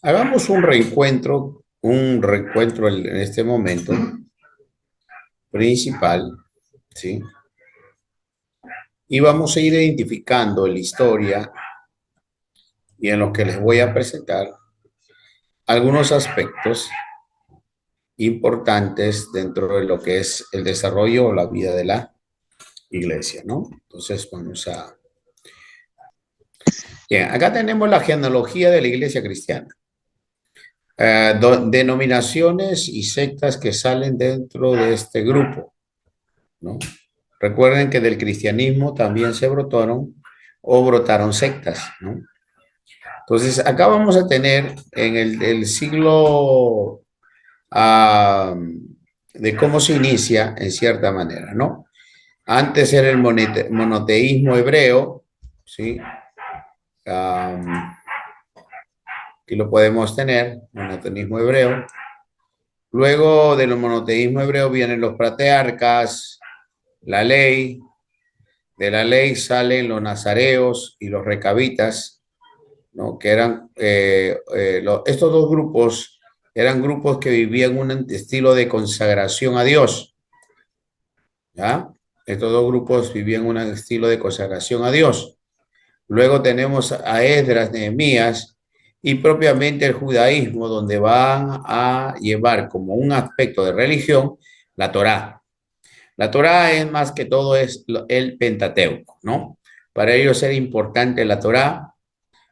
Hagamos un reencuentro en este momento principal, ¿sí? Y vamos a ir identificando en la historia y en lo que les voy a presentar algunos aspectos importantes dentro de lo que es el desarrollo o la vida de la iglesia, ¿no? Entonces vamos a... Bien, acá tenemos la genealogía de la iglesia cristiana. Denominaciones y sectas que salen dentro de este grupo, ¿no? Recuerden que del cristianismo también se brotaron sectas, ¿no? Entonces, acá vamos a tener en el siglo de cómo se inicia en cierta manera, ¿no? Antes era el monoteísmo hebreo, ¿sí? Um, Aquí lo podemos tener, monoteísmo hebreo. Luego del monoteísmo hebreo vienen los patriarcas, la ley. De la ley salen los nazareos y los recabitas, ¿no? Que eran, estos dos grupos eran grupos que vivían un estilo de consagración a Dios, ¿ya? Estos dos grupos vivían un estilo de consagración a Dios. Luego tenemos a Esdras, Nehemías y propiamente el judaísmo, donde van a llevar como un aspecto de religión la Torá. La Torá es más que todo es el Pentateuco, ¿no? Para ellos era importante la Torá,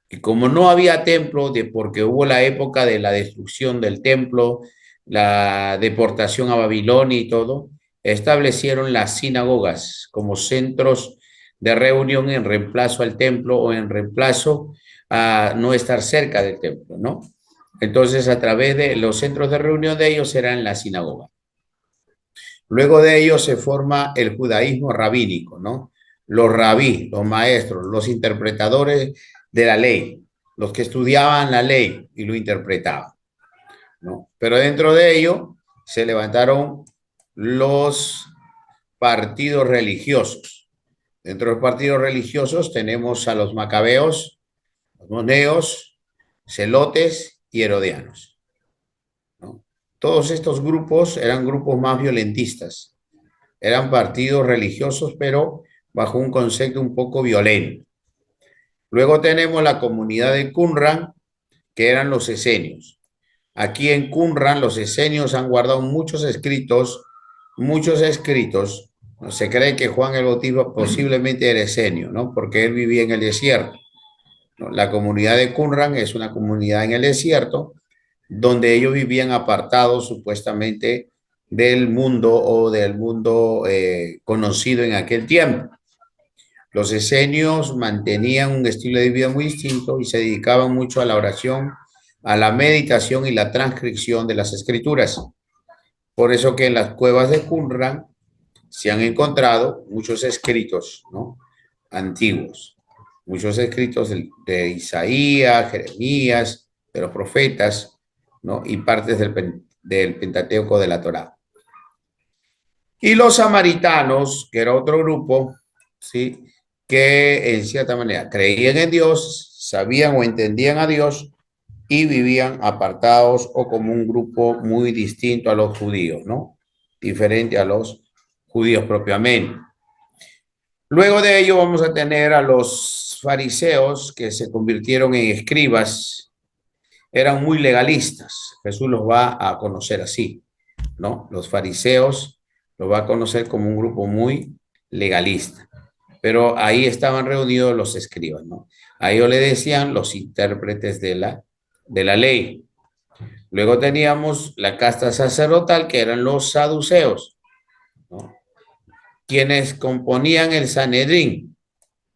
y como no había templo, porque hubo la época de la destrucción del templo, la deportación a Babilonia y todo, establecieron las sinagogas como centros de reunión en reemplazo al templo o en reemplazo a no estar cerca del templo, ¿no? Entonces, a través de los centros de reunión de ellos eran las sinagogas. Luego de ello se forma el judaísmo rabínico, ¿no? Los rabí, los maestros, los interpretadores de la ley, los que estudiaban la ley y lo interpretaban, ¿no? Pero dentro de ello se levantaron los partidos religiosos. Dentro de los partidos religiosos tenemos a los macabeos, los moneos, celotes y herodianos, ¿no? Todos estos grupos eran grupos más violentistas. Eran partidos religiosos, pero bajo un concepto un poco violento. Luego tenemos la comunidad de Qumran, que eran los esenios. Aquí en Qumran los esenios han guardado muchos escritos, muchos escritos. Se cree que Juan el Bautista posiblemente era esenio, ¿no? Porque él vivía en el desierto, ¿no? La comunidad de Qumran es una comunidad en el desierto donde ellos vivían apartados supuestamente del mundo o del mundo conocido en aquel tiempo. Los esenios mantenían un estilo de vida muy distinto y se dedicaban mucho a la oración, a la meditación y la transcripción de las escrituras. Por eso que en las cuevas de Qumran se han encontrado muchos escritos, ¿no? Antiguos, muchos escritos de Isaías, Jeremías, de los profetas, ¿no? Y partes del Pentateuco de la Torá. Y los samaritanos, que era otro grupo, ¿sí? Que en cierta manera creían en Dios, sabían o entendían a Dios y vivían apartados o como un grupo muy distinto a los judíos, ¿no? Diferente a los judíos propiamente. Luego de ello vamos a tener a los fariseos que se convirtieron en escribas, eran muy legalistas. Jesús los va a conocer así, ¿no? Los fariseos los va a conocer como un grupo muy legalista. Pero ahí estaban reunidos los escribas, ¿no? A ellos le decían los intérpretes de la ley. Luego teníamos la casta sacerdotal, que eran los saduceos, ¿no? Quienes componían el Sanedrín.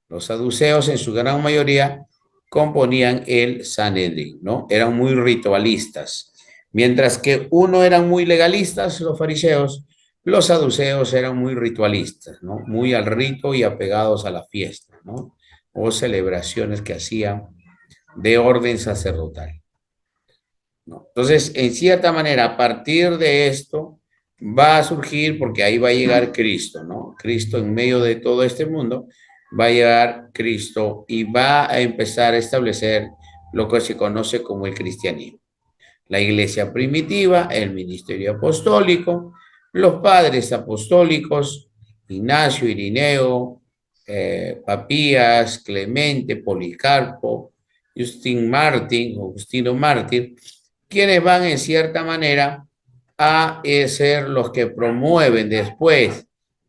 Los saduceos en su gran mayoría componían el Sanedrín, ¿no? Eran muy ritualistas. Mientras que uno eran muy legalistas, los fariseos, los saduceos eran muy ritualistas, ¿no? Muy al rito y apegados a la fiesta, ¿no? O celebraciones que hacían de orden sacerdotal, ¿no? Entonces, en cierta manera, a partir de esto va a surgir, porque ahí va a llegar Cristo, ¿no? Cristo en medio de todo este mundo, va a llegar Cristo y va a empezar a establecer lo que se conoce como el cristianismo. La iglesia primitiva, el ministerio apostólico, los padres apostólicos, Ignacio, Irineo, Papías, Clemente, Policarpo, Agustino Mártir, quienes van en cierta manera a ser los que promueven después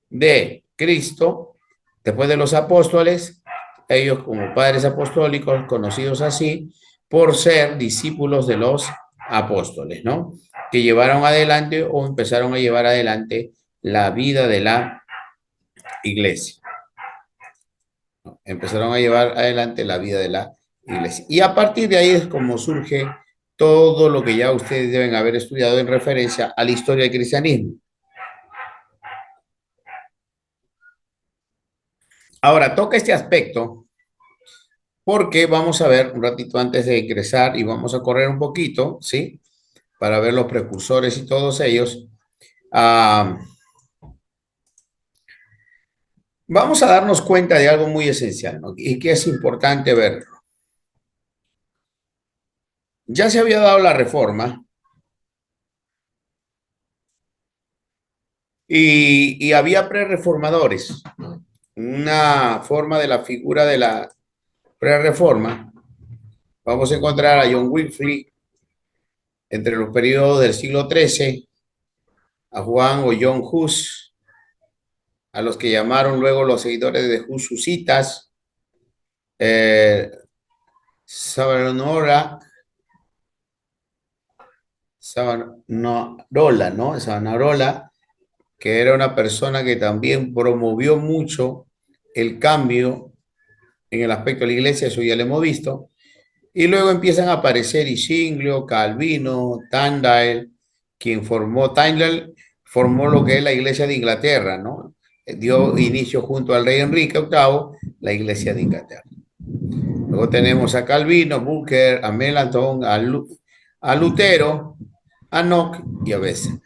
de Cristo, después de los apóstoles, ellos como padres apostólicos, conocidos así, por ser discípulos de los apóstoles, ¿no? Que llevaron adelante o empezaron a llevar adelante la vida de la iglesia. ¿No? Empezaron a llevar adelante la vida de la iglesia. Y a partir de ahí es como surge todo lo que ya ustedes deben haber estudiado en referencia a la historia del cristianismo. Ahora, toca este aspecto porque vamos a ver un ratito antes de ingresar y vamos a correr un poquito, ¿sí? Para ver los precursores y todos ellos. Vamos a darnos cuenta de algo muy esencial, ¿no? Y que es importante verlo. Ya se había dado la reforma y había prerreformadores. Una forma de la figura de la prerreforma. Vamos a encontrar a John Wycliffe entre los periodos del siglo XIII, a Juan o John Hus, a los que llamaron luego los seguidores de Hus husitas, Savonarola, ¿no? Savonarola, que era una persona que también promovió mucho el cambio en el aspecto de la iglesia, eso ya lo hemos visto, y luego empiezan a aparecer Iscinglio, Calvino, Tyndale, Tyndale formó lo que es la iglesia de Inglaterra, ¿no? Dio inicio junto al rey Enrique VIII, la iglesia de Inglaterra. Luego tenemos a Calvino, Booker, a Melanchthon, a Lutero, a Knox y a Beza,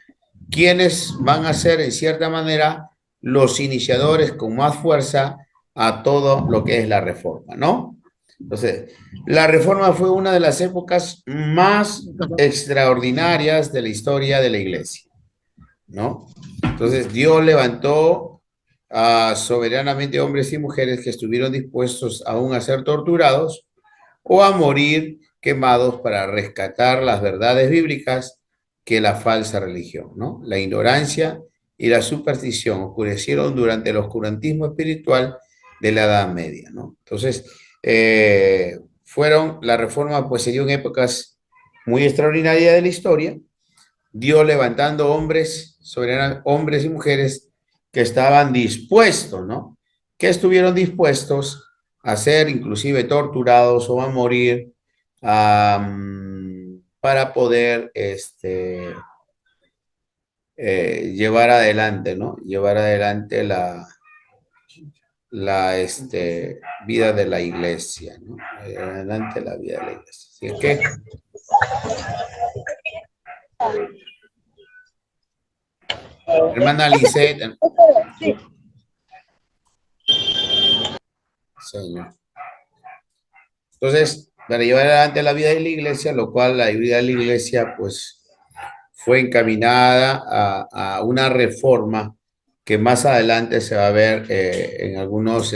quienes van a ser en cierta manera los iniciadores con más fuerza a todo lo que es la reforma, ¿no? Entonces, la reforma fue una de las épocas más extraordinarias de la historia de la iglesia, ¿no? Entonces, Dios levantó soberanamente hombres y mujeres que estuvieron dispuestos aún a ser torturados o a morir quemados para rescatar las verdades bíblicas que la falsa religión, ¿no? La ignorancia y la superstición oscurecieron durante el oscurantismo espiritual de la Edad Media, ¿no? Entonces, la reforma pues se dio en épocas muy extraordinarias de la historia, Dios levantando hombres y mujeres que estaban dispuestos, ¿no? Que estuvieron dispuestos a ser inclusive torturados o a morir para poder llevar adelante, ¿no? Llevar adelante la vida de la iglesia, ¿no? Adelante la vida de la iglesia. Así es que hermana Lisette, señor. Entonces, para llevar adelante la vida de la iglesia, lo cual la vida de la iglesia, pues, fue encaminada a una reforma que más adelante se va a ver en algunos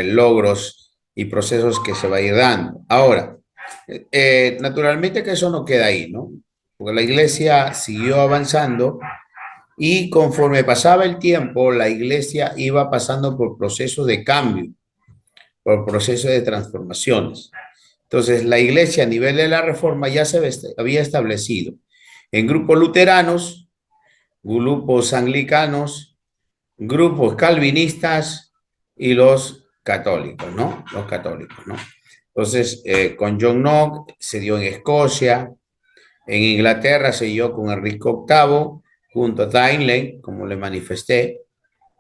logros y procesos que se va a ir dando. Ahora, naturalmente que eso no queda ahí, ¿no? Porque la iglesia siguió avanzando y conforme pasaba el tiempo, la iglesia iba pasando por procesos de cambio, por procesos de transformaciones. Entonces, la iglesia a nivel de la reforma ya se había establecido en grupos luteranos, grupos anglicanos, grupos calvinistas y los católicos, ¿no? Los católicos, ¿no? Entonces, con John Knox se dio en Escocia, en Inglaterra se dio con Enrique VIII, junto a Tyndale, como le manifesté,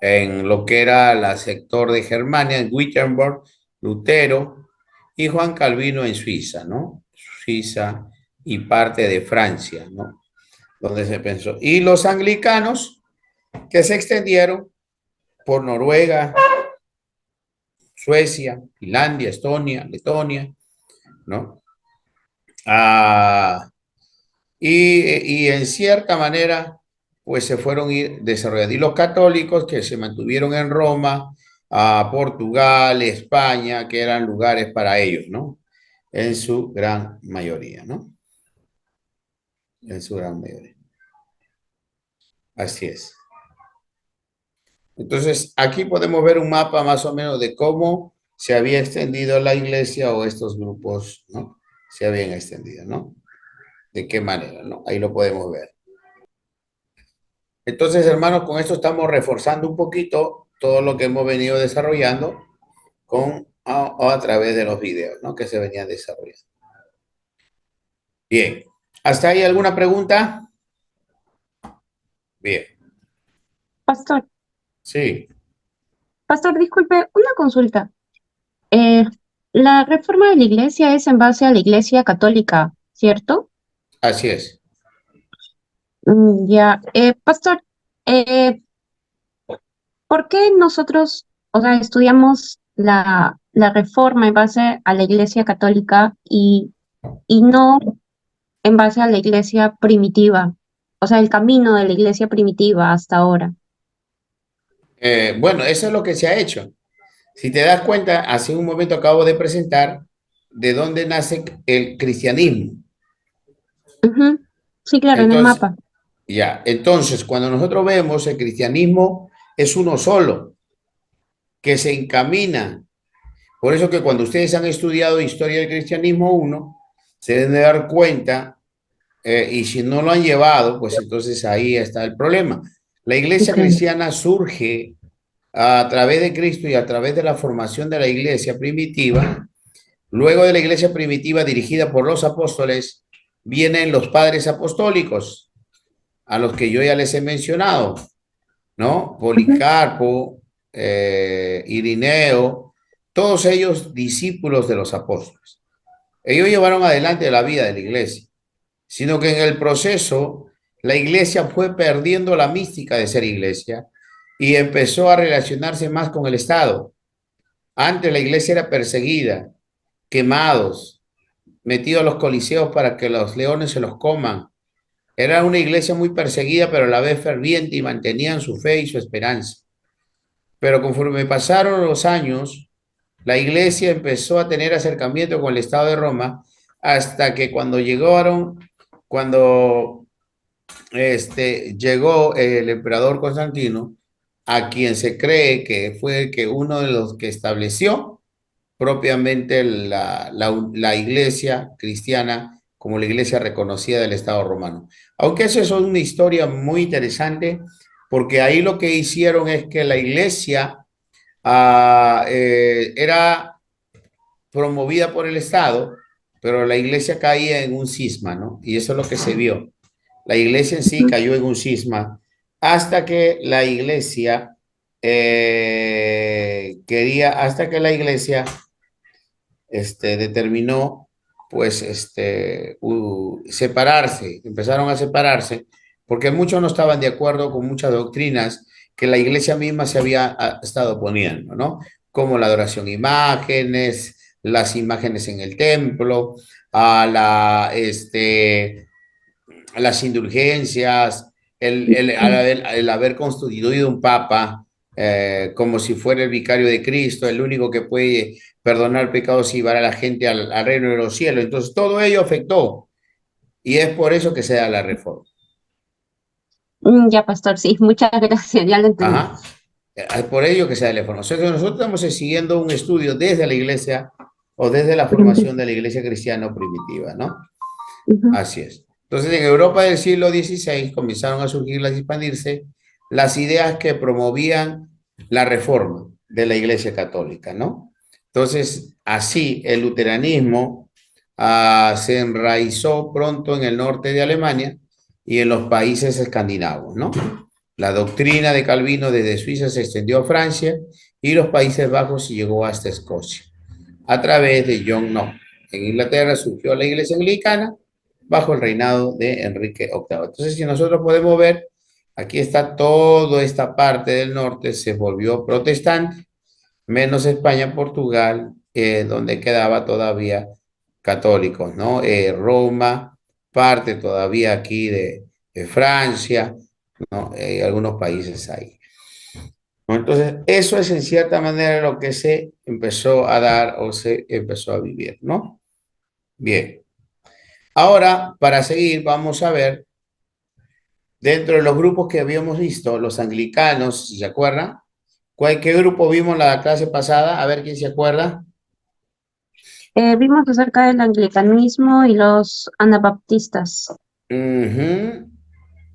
en lo que era el sector de Germania, en Wittenberg, Lutero y Juan Calvino en Suiza, ¿no? Suiza y parte de Francia, ¿no? Donde se pensó. Y los anglicanos que se extendieron por Noruega, Suecia, Finlandia, Estonia, Letonia, ¿no? Ah, y en cierta manera, pues se fueron ir desarrollando. Y los católicos que se mantuvieron en Roma, a Portugal, España, que eran lugares para ellos, ¿no? En su gran mayoría, ¿no? En su gran mayoría. Así es. Entonces, aquí podemos ver un mapa más o menos de cómo se había extendido la iglesia o estos grupos, ¿no? Se habían extendido, ¿no? De qué manera, ¿no? Ahí lo podemos ver. Entonces, hermanos, con esto estamos reforzando un poquito todo lo que hemos venido desarrollando a través de los videos, ¿no? Que se venían desarrollando. Bien. ¿Hasta ahí alguna pregunta? Bien. Pastor, Sí, pastor, disculpe, una consulta. Eh, la reforma de la iglesia es en base a la iglesia católica, ¿cierto? así es. Ya, pastor, eh, ¿por qué nosotros, o sea, estudiamos la reforma en base a la iglesia católica y no en base a la iglesia primitiva? O sea, el camino de la iglesia primitiva hasta ahora. Bueno, eso es lo que se ha hecho. Si te das cuenta, hace un momento acabo de presentar de dónde nace el cristianismo. Ujú. Sí, claro, en el Entonces, mapa. ya, entonces cuando nosotros vemos el cristianismo es uno solo, que se encamina. Por eso que cuando ustedes han estudiado historia del cristianismo uno, se deben de dar cuenta, y si no lo han llevado, pues entonces ahí está el problema. La iglesia Ok. cristiana surge a través de Cristo y a través de la formación de la iglesia primitiva. Luego de la iglesia primitiva dirigida por los apóstoles, vienen los padres apostólicos, a los que yo ya les he mencionado, ¿no? Ujú. Policarpo, Irineo, todos ellos discípulos de los apóstoles. Ellos llevaron adelante la vida de la iglesia, sino que en el proceso la iglesia fue perdiendo la mística de ser iglesia y empezó a relacionarse más con el Estado. Antes la iglesia era perseguida, quemados, metidos a los coliseos para que los leones se los coman. Era una iglesia muy perseguida, pero a la vez ferviente y mantenían su fe y su esperanza. Pero conforme pasaron los años, la iglesia empezó a tener acercamiento con el Estado de Roma hasta que cuando llegó el emperador Constantino, a quien se cree que fue que uno de los que estableció propiamente la iglesia cristiana como la iglesia reconocida del Estado romano. Aunque eso es una historia muy interesante, porque ahí lo que hicieron es que la iglesia era promovida por el Estado, pero la iglesia caía en un cisma, ¿no? Y eso es lo que se vio. La iglesia en sí Ujú. cayó en un cisma hasta que la iglesia hasta que la iglesia determinó pues separarse, empezaron a separarse, porque muchos no estaban de acuerdo con muchas doctrinas que la iglesia misma se había estado poniendo, ¿no? Como la adoración a imágenes, las imágenes en el templo, a las indulgencias, el haber constituido un papa como si fuera el vicario de Cristo, el único que puede perdonar pecados y llevar a la gente al reino de los cielos. Entonces, todo ello afectó y es por eso que se da la reforma. Ya, pastor, sí, muchas gracias, ya lo entendí. Ajá. Es por ello que se da la reforma. O sea, que nosotros estamos siguiendo un estudio desde la iglesia o desde la formación de la iglesia cristiana primitiva, ¿no? Ujú. Así es. Entonces, en Europa del siglo XVI comenzaron a surgir, a expandirse las ideas que promovían la reforma de la Iglesia Católica, ¿no? Entonces, así el luteranismo se enraizó pronto en el norte de Alemania y en los países escandinavos, ¿no? La doctrina de Calvino desde Suiza se extendió a Francia y los Países Bajos y llegó hasta Escocia a través de John Knox. En Inglaterra surgió la iglesia anglicana bajo el reinado de Enrique VIII. Entonces, si nosotros podemos ver, aquí está toda esta parte del norte, se volvió protestante, menos España, Portugal, donde quedaba todavía católicos, ¿no? Roma, parte todavía aquí de Francia, ¿no? Algunos países ahí. ¿No? Entonces, eso es en cierta manera lo que se empezó a dar o se empezó a vivir, ¿no? Bien. Ahora, para seguir, vamos a ver, dentro de los grupos que habíamos visto, los anglicanos, si se acuerdan, ¿qué grupo vimos la clase pasada? A ver quién se acuerda. Vimos acerca del anglicanismo y los anabaptistas. Ujú.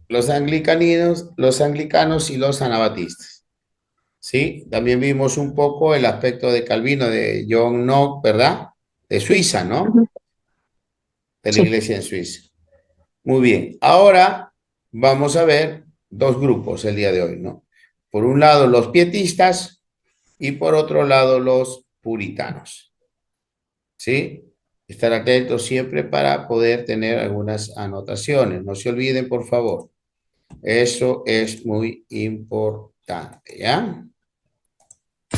Los anglicanos y los anabatistas. ¿Sí? También vimos un poco el aspecto de Calvino, de John Knox, ¿verdad? De Suiza, ¿no? Ujú. De la Sí. iglesia en Suiza. Muy bien. Ahora vamos a ver dos grupos el día de hoy, ¿no? Por un lado, los pietistas y por otro lado, los puritanos. ¿Sí? Estar atentos siempre para poder tener algunas anotaciones. No se olviden, por favor. Eso es muy importante, ¿ya?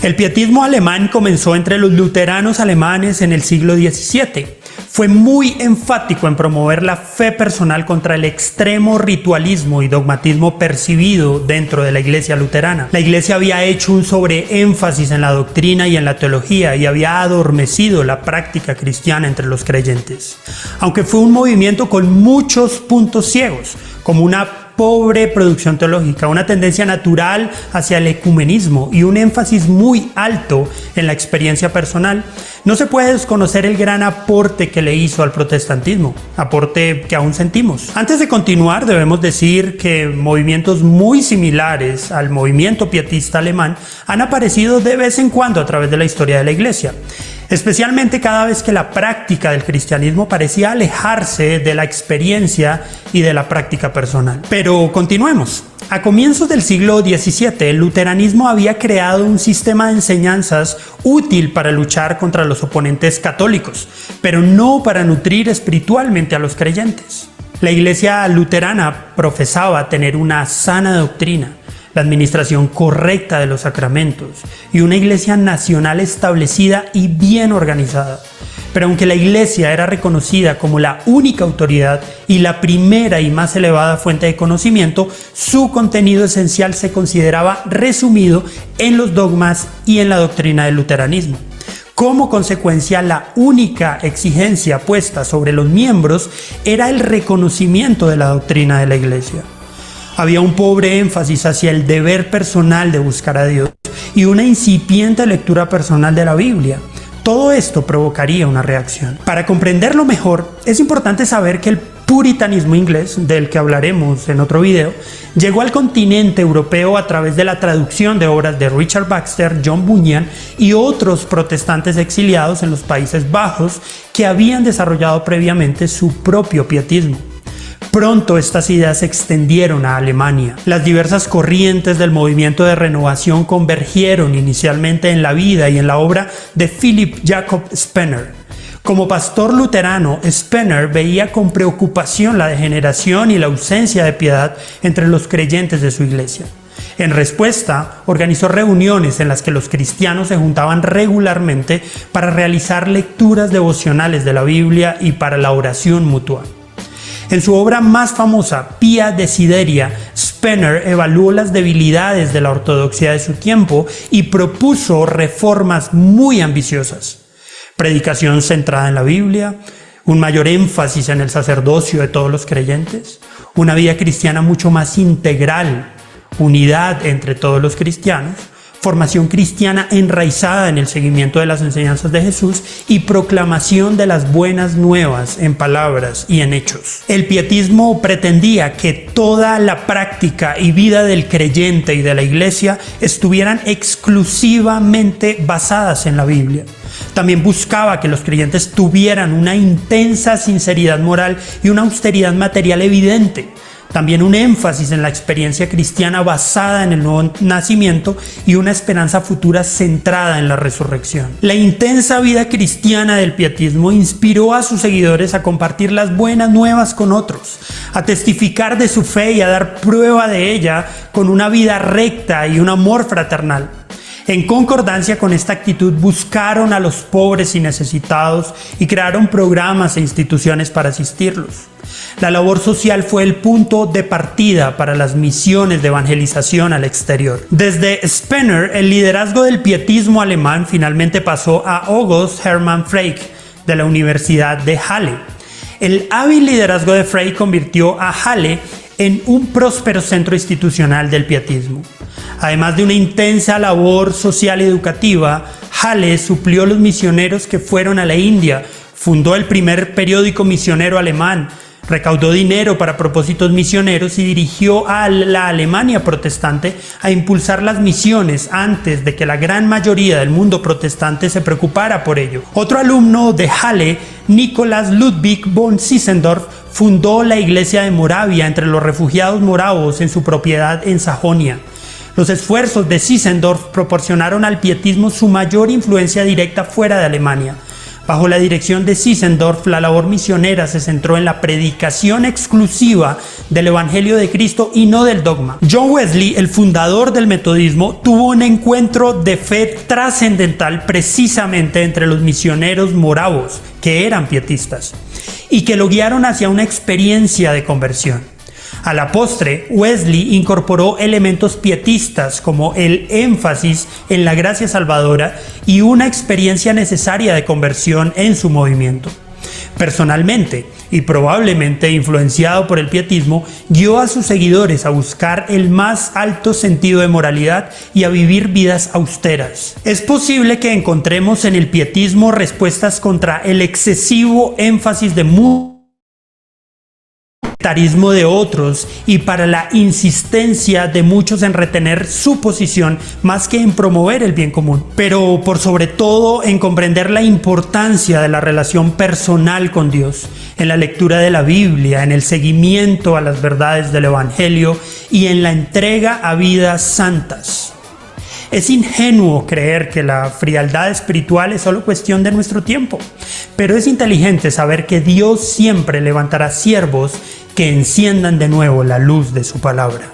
El pietismo alemán comenzó entre los luteranos alemanes en el siglo XVII. Fue muy enfático en promover la fe personal contra el extremo ritualismo y dogmatismo percibido dentro de la iglesia luterana. La iglesia había hecho un sobreénfasis en la doctrina y en la teología y había adormecido la práctica cristiana entre los creyentes. Aunque fue un movimiento con muchos puntos ciegos, como una pobre producción teológica, una tendencia natural hacia el ecumenismo y un énfasis muy alto en la experiencia personal, no se puede desconocer el gran aporte que le hizo al protestantismo, aporte que aún sentimos. Antes de continuar, debemos decir que movimientos muy similares al movimiento pietista alemán han aparecido de vez en cuando a través de la historia de la iglesia, especialmente cada vez que la práctica del cristianismo parecía alejarse de la experiencia y de la práctica personal. Pero continuemos. A comienzos del siglo XVII, el luteranismo había creado un sistema de enseñanzas útil para luchar contra los oponentes católicos, pero no para nutrir espiritualmente a los creyentes. La iglesia luterana profesaba tener una sana doctrina, la administración correcta de los sacramentos y una iglesia nacional establecida y bien organizada. Pero aunque la iglesia era reconocida como la única autoridad y la primera y más elevada fuente de conocimiento, su contenido esencial se consideraba resumido en los dogmas y en la doctrina del luteranismo. Como consecuencia, la única exigencia puesta sobre los miembros era el reconocimiento de la doctrina de la iglesia. Había un pobre énfasis hacia el deber personal de buscar a Dios y una incipiente lectura personal de la Biblia. Todo esto provocaría una reacción. Para comprenderlo mejor, es importante saber que el puritanismo inglés, del que hablaremos en otro video, llegó al continente europeo a través de la traducción de obras de Richard Baxter, John Bunyan y otros protestantes exiliados en los Países Bajos que habían desarrollado previamente su propio pietismo. Pronto estas ideas se extendieron a Alemania. Las diversas corrientes del movimiento de renovación convergieron inicialmente en la vida y en la obra de Philipp Jakob Spener. Como pastor luterano, Spener veía con preocupación la degeneración y la ausencia de piedad entre los creyentes de su iglesia. En respuesta, organizó reuniones en las que los cristianos se juntaban regularmente para realizar lecturas devocionales de la Biblia y para la oración mutua. En su obra más famosa, Pia Desideria, Spener evaluó las debilidades de la ortodoxia de su tiempo y propuso reformas muy ambiciosas. Predicación centrada en la Biblia, un mayor énfasis en el sacerdocio de todos los creyentes, una vida cristiana mucho más integral, unidad entre todos los cristianos, formación cristiana enraizada en el seguimiento de las enseñanzas de Jesús y proclamación de las buenas nuevas en palabras y en hechos. El pietismo pretendía que toda la práctica y vida del creyente y de la iglesia estuvieran exclusivamente basadas en la Biblia. También buscaba que los creyentes tuvieran una intensa sinceridad moral y una austeridad material evidente. También un énfasis en la experiencia cristiana basada en el nuevo nacimiento y una esperanza futura centrada en la resurrección. La intensa vida cristiana del pietismo inspiró a sus seguidores a compartir las buenas nuevas con otros, a testificar de su fe y a dar prueba de ella con una vida recta y un amor fraternal. En concordancia con esta actitud, buscaron a los pobres y necesitados y crearon programas e instituciones para asistirlos. La labor social fue el punto de partida para las misiones de evangelización al exterior. Desde Spener, el liderazgo del pietismo alemán finalmente pasó a August Hermann Frege, de la Universidad de Halle. El hábil liderazgo de Frege convirtió a Halle en un próspero centro institucional del pietismo. Además de una intensa labor social y educativa, Halle suplió los misioneros que fueron a la India, fundó el primer periódico misionero alemán, recaudó dinero para propósitos misioneros y dirigió a la Alemania protestante a impulsar las misiones antes de que la gran mayoría del mundo protestante se preocupara por ello. Otro alumno de Halle, Nicolas Ludwig von Zinzendorf, fundó la iglesia de Moravia entre los refugiados moravos en su propiedad en Sajonia. Los esfuerzos de Zinzendorf proporcionaron al pietismo su mayor influencia directa fuera de Alemania. Bajo la dirección de Zinzendorf, la labor misionera se centró en la predicación exclusiva del Evangelio de Cristo y no del dogma. John Wesley, el fundador del metodismo, tuvo un encuentro de fe trascendental precisamente entre los misioneros moravos, que eran pietistas, y que lo guiaron hacia una experiencia de conversión. A la postre, Wesley incorporó elementos pietistas como el énfasis en la gracia salvadora y una experiencia necesaria de conversión en su movimiento. Personalmente, y probablemente influenciado por el pietismo, guió a sus seguidores a buscar el más alto sentido de moralidad y a vivir vidas austeras. Es posible que encontremos en el pietismo respuestas contra el excesivo énfasis de de otros y para la insistencia de muchos en retener su posición más que en promover el bien común, pero por sobre todo en comprender la importancia de la relación personal con Dios, en la lectura de la Biblia, en el seguimiento a las verdades del Evangelio y en la entrega a vidas santas. Es ingenuo creer que la frialdad espiritual es solo cuestión de nuestro tiempo, pero es inteligente saber que Dios siempre levantará siervos que enciendan de nuevo la luz de su palabra.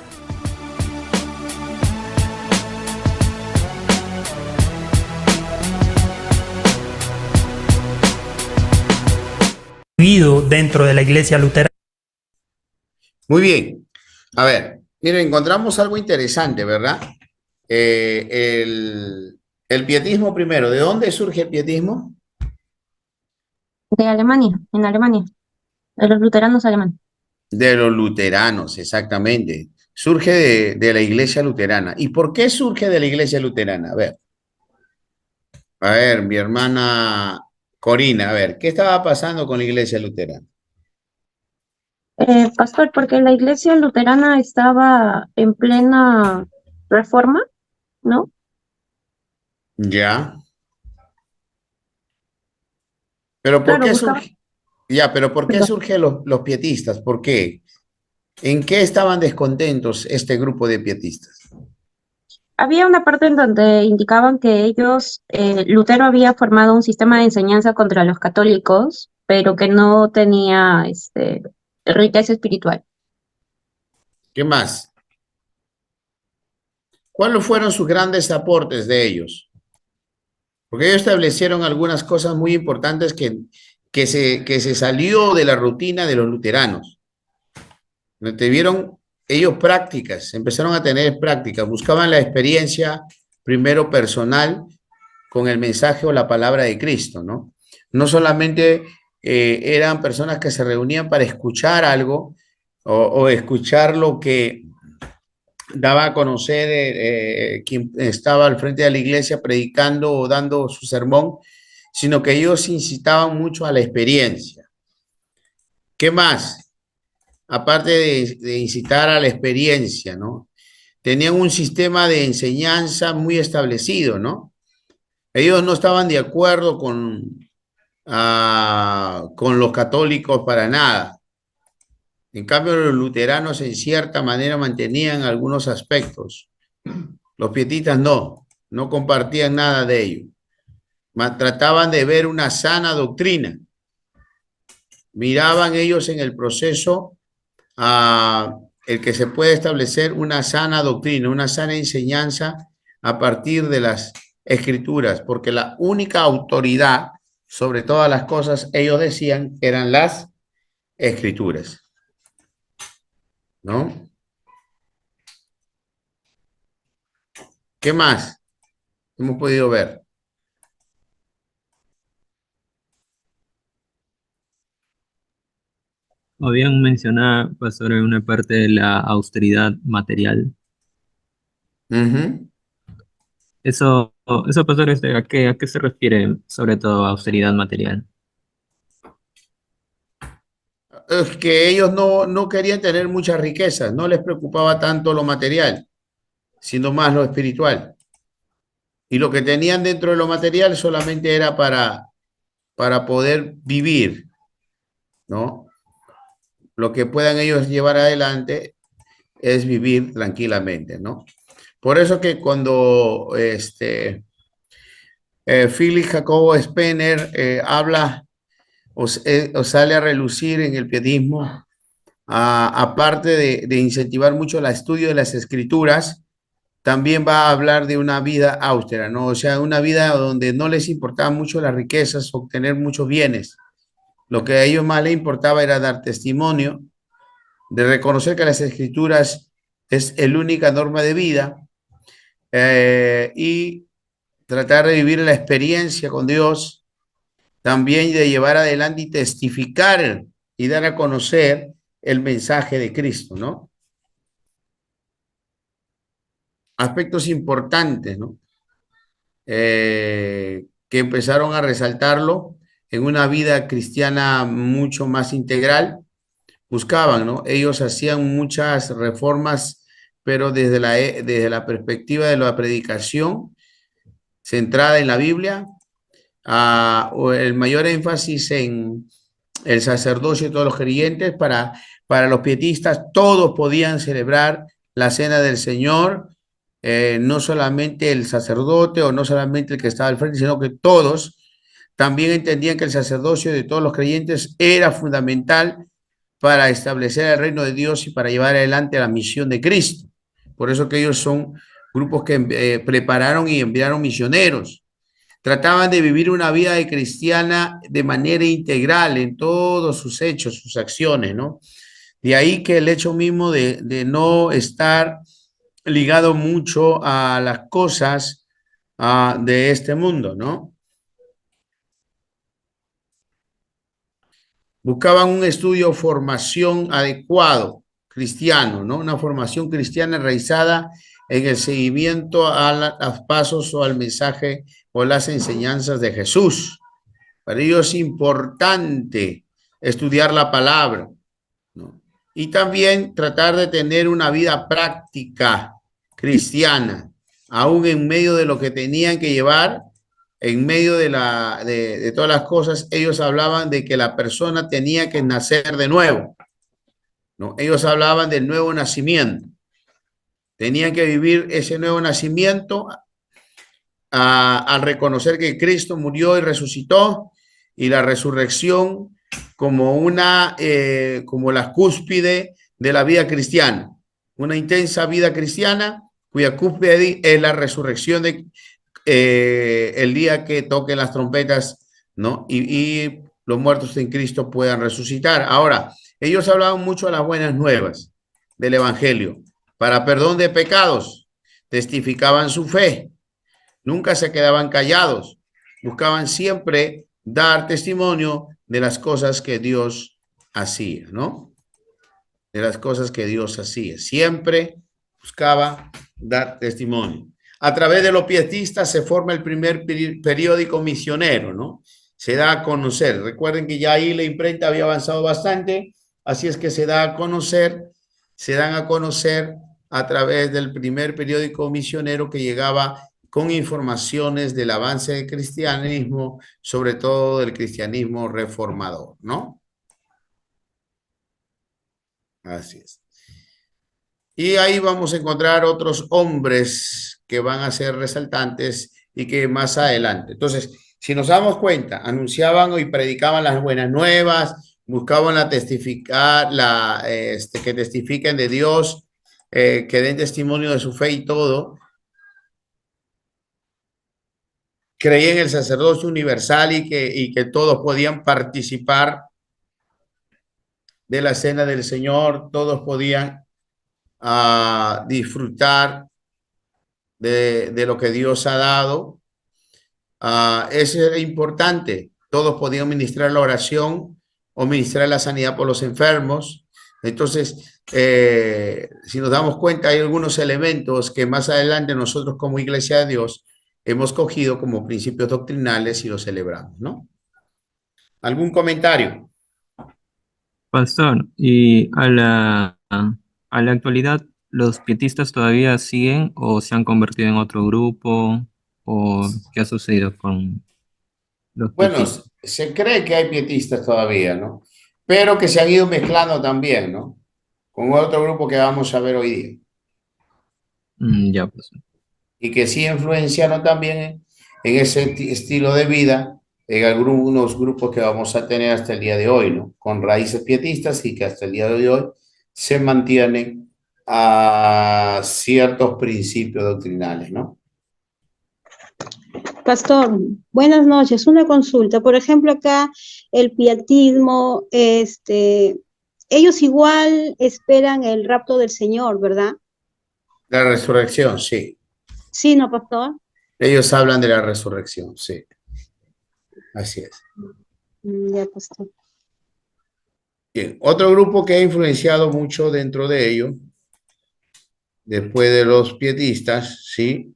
Vivido dentro de la iglesia luterana. Muy bien. A ver, miren, encontramos algo interesante, ¿verdad? El pietismo primero. ¿De dónde surge el pietismo? De Alemania, en Alemania, de los luteranos alemanes. De los luteranos, exactamente. Surge de la iglesia luterana. ¿Y por qué surge de la iglesia luterana? A ver, mi hermana Corina, a ver, ¿qué estaba pasando con la iglesia luterana? Pastor, porque la iglesia luterana estaba en plena reforma, ¿no? Ya. Pero ¿por Claro, qué buscaba. surge? Ya, pero ¿por qué surgen los pietistas? ¿Por qué? ¿En qué estaban descontentos este grupo de pietistas? Había una parte en donde indicaban que ellos, Lutero había formado un sistema de enseñanza contra los católicos, pero que no tenía riqueza espiritual. ¿Qué más? ¿Cuáles fueron sus grandes aportes de ellos? Porque ellos establecieron algunas cosas muy importantes que se salió de la rutina de los luteranos. Tuvieron ellos prácticas, empezaron a tener prácticas, buscaban la experiencia primero personal con el mensaje o la palabra de Cristo, ¿no? No solamente eran personas que se reunían para escuchar algo o escuchar lo que daba a conocer quien estaba al frente de la iglesia predicando o dando su sermón, sino que ellos incitaban mucho a la experiencia. ¿Qué más? Aparte de incitar a la experiencia, ¿no? Tenían un sistema de enseñanza muy establecido, ¿no? Ellos no estaban de acuerdo con los católicos para nada. En cambio, los luteranos en cierta manera mantenían algunos aspectos. Los pietistas no compartían nada de ello. Trataban de ver una sana doctrina. Miraban ellos en el proceso el que se puede establecer una sana doctrina, una sana enseñanza a partir de las escrituras, porque la única autoridad sobre todas las cosas, ellos decían, eran las escrituras, ¿no? ¿Qué más hemos podido ver? Habían mencionado, pastor, en una parte de la austeridad material. Ujú. Eso, pastor, a qué se refiere sobre todo austeridad material? Es que ellos no querían tener muchas riquezas, no les preocupaba tanto lo material, sino más lo espiritual. Y lo que tenían dentro de lo material solamente era para poder vivir, ¿no? Lo que puedan ellos llevar adelante es vivir tranquilamente, ¿no? Por eso que cuando Philip Jacobo Spener habla o sale a relucir en el pietismo, aparte de incentivar mucho el estudio de las escrituras, también va a hablar de una vida austera, ¿no? O sea, una vida donde no les importaba mucho las riquezas, obtener muchos bienes. Lo que a ellos más les importaba era dar testimonio, de reconocer que las escrituras es la única norma de vida, y tratar de vivir la experiencia con Dios, también de llevar adelante y testificar y dar a conocer el mensaje de Cristo, ¿no? Aspectos importantes, ¿no? Que empezaron a resaltarlo en una vida cristiana mucho más integral, buscaban, ¿no? Ellos hacían muchas reformas, pero desde la perspectiva de la predicación centrada en la Biblia, o el mayor énfasis en el sacerdocio de todos los creyentes. Para los pietistas, todos podían celebrar la cena del Señor, no solamente el sacerdote o no solamente el que estaba al frente, sino que todos también entendían que el sacerdocio de todos los creyentes era fundamental para establecer el reino de Dios y para llevar adelante la misión de Cristo. Por eso que ellos son grupos que prepararon y enviaron misioneros. Trataban de vivir una vida de cristiana de manera integral en todos sus hechos, sus acciones, ¿no? De ahí que el hecho mismo de no estar ligado mucho a las cosas de este mundo, ¿no? Buscaban un estudio, formación adecuado, cristiano, ¿no? Una formación cristiana realizada en el seguimiento a los pasos o al mensaje o las enseñanzas de Jesús. Para ellos es importante estudiar la palabra, ¿no? Y también tratar de tener una vida práctica cristiana, aún en medio de lo que tenían que llevar, en medio de todas las cosas. Ellos hablaban de que la persona tenía que nacer de nuevo, ¿no? Ellos hablaban del nuevo nacimiento. Tenían que vivir ese nuevo nacimiento al reconocer que Cristo murió y resucitó, y la resurrección como como la cúspide de la vida cristiana, una intensa vida cristiana cuya cúspide es la resurrección el día que toquen las trompetas, ¿no? Y los muertos en Cristo puedan resucitar. Ahora, ellos hablaban mucho de las buenas nuevas del Evangelio para perdón de pecados, testificaban su fe, nunca se quedaban callados, buscaban siempre dar testimonio de las cosas que Dios hacía, ¿no? De las cosas que Dios hacía. Siempre buscaba dar testimonio. A través de los pietistas se forma el primer periódico misionero, ¿no? Se da a conocer. Recuerden que ya ahí la imprenta había avanzado bastante, así es que se da a conocer, se dan a conocer a través del primer periódico misionero que llegaba con informaciones del avance del cristianismo, sobre todo del cristianismo reformador, ¿no? Así es. Y ahí vamos a encontrar otros hombres que van a ser resaltantes y que más adelante. Entonces, si nos damos cuenta, anunciaban y predicaban las buenas nuevas, buscaban que testifiquen de Dios, que den testimonio de su fe y todo. creía en el sacerdocio universal y que todos podían participar de la cena del Señor, todos podían disfrutar de lo que Dios ha dado. Eso era importante. Todos podían ministrar la oración o ministrar la sanidad por los enfermos. Entonces, si nos damos cuenta, hay algunos elementos que más adelante nosotros como Iglesia de Dios hemos cogido como principios doctrinales y los celebramos, ¿no? ¿Algún comentario? Pastor, y a la actualidad, ¿los pietistas todavía siguen o se han convertido en otro grupo? ¿O qué ha sucedido con los Bueno, pietistas? se cree que hay pietistas todavía, ¿no? Pero que se han ido mezclando también, ¿no? Con otro grupo que vamos a ver hoy día. Ya, pues. Y que sí influenciaron también en ese estilo de vida en algunos grupos que vamos a tener hasta el día de hoy, ¿no? Con raíces pietistas y que hasta el día de hoy se mantienen a ciertos principios doctrinales, ¿no? Pastor, buenas noches. Una consulta. Por ejemplo, acá el pietismo, ellos igual esperan el rapto del Señor, ¿verdad? La resurrección, sí. Sí, ¿no, pastor? Ellos hablan de la resurrección, sí. Así es. Ya, pastor. Bien, otro grupo que ha influenciado mucho dentro de ello, después de los pietistas, sí,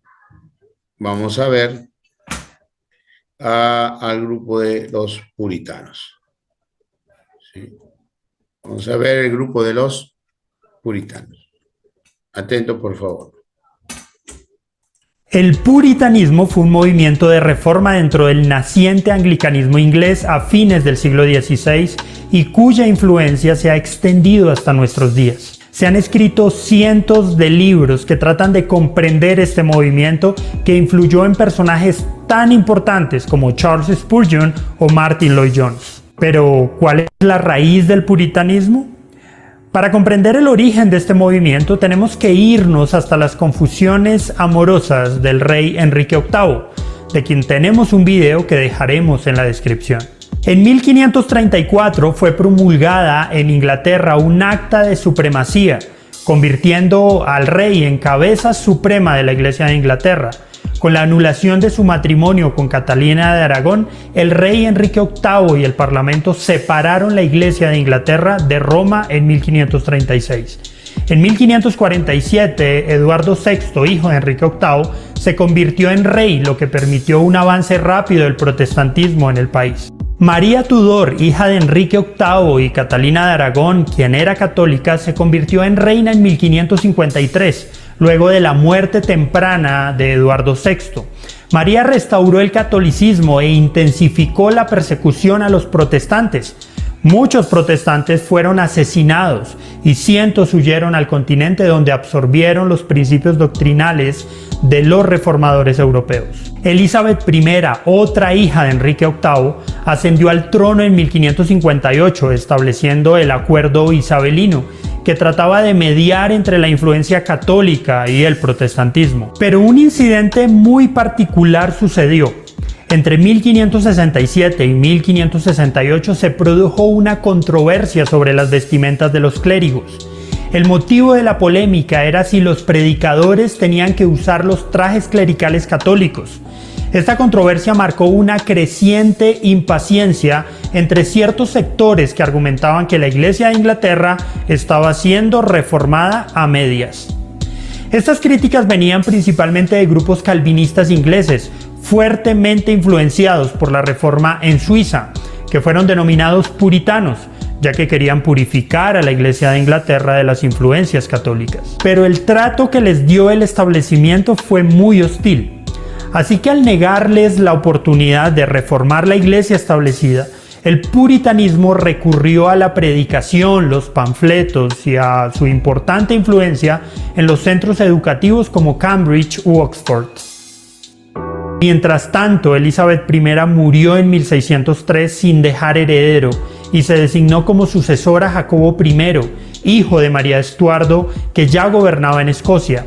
vamos a ver al grupo de los puritanos. ¿Sí? Vamos a ver el grupo de los puritanos. Atento, por favor. El puritanismo fue un movimiento de reforma dentro del naciente anglicanismo inglés a fines del siglo XVI y cuya influencia se ha extendido hasta nuestros días. Se han escrito cientos de libros que tratan de comprender este movimiento que influyó en personajes tan importantes como Charles Spurgeon o Martin Lloyd-Jones. Pero, ¿cuál es la raíz del puritanismo? Para comprender el origen de este movimiento tenemos que irnos hasta las confusiones amorosas del rey Enrique VIII, de quien tenemos un video que dejaremos en la descripción. En 1534 fue promulgada en Inglaterra un acta de supremacía, convirtiendo al rey en cabeza suprema de la Iglesia de Inglaterra. Con la anulación de su matrimonio con Catalina de Aragón, el rey Enrique VIII y el Parlamento separaron la Iglesia de Inglaterra de Roma en 1536. En 1547, Eduardo VI, hijo de Enrique VIII, se convirtió en rey, lo que permitió un avance rápido del protestantismo en el país. María Tudor, hija de Enrique VIII y Catalina de Aragón, quien era católica, se convirtió en reina en 1553, luego de la muerte temprana de Eduardo VI. María restauró el catolicismo e intensificó la persecución a los protestantes. Muchos protestantes fueron asesinados y cientos huyeron al continente, donde absorbieron los principios doctrinales de los reformadores europeos. Elizabeth I, otra hija de Enrique VIII, ascendió al trono en 1558, estableciendo el Acuerdo Isabelino, que trataba de mediar entre la influencia católica y el protestantismo. Pero un incidente muy particular sucedió. Entre 1567 y 1568 se produjo una controversia sobre las vestimentas de los clérigos. El motivo de la polémica era si los predicadores tenían que usar los trajes clericales católicos. Esta controversia marcó una creciente impaciencia entre ciertos sectores que argumentaban que la Iglesia de Inglaterra estaba siendo reformada a medias. Estas críticas venían principalmente de grupos calvinistas ingleses, fuertemente influenciados por la reforma en Suiza, que fueron denominados puritanos, ya que querían purificar a la Iglesia de Inglaterra de las influencias católicas. Pero el trato que les dio el establecimiento fue muy hostil. Así que al negarles la oportunidad de reformar la iglesia establecida, el puritanismo recurrió a la predicación, los panfletos y a su importante influencia en los centros educativos como Cambridge u Oxford. Mientras tanto, Elizabeth I murió en 1603 sin dejar heredero y se designó como sucesor a Jacobo I, hijo de María de Estuardo, que ya gobernaba en Escocia.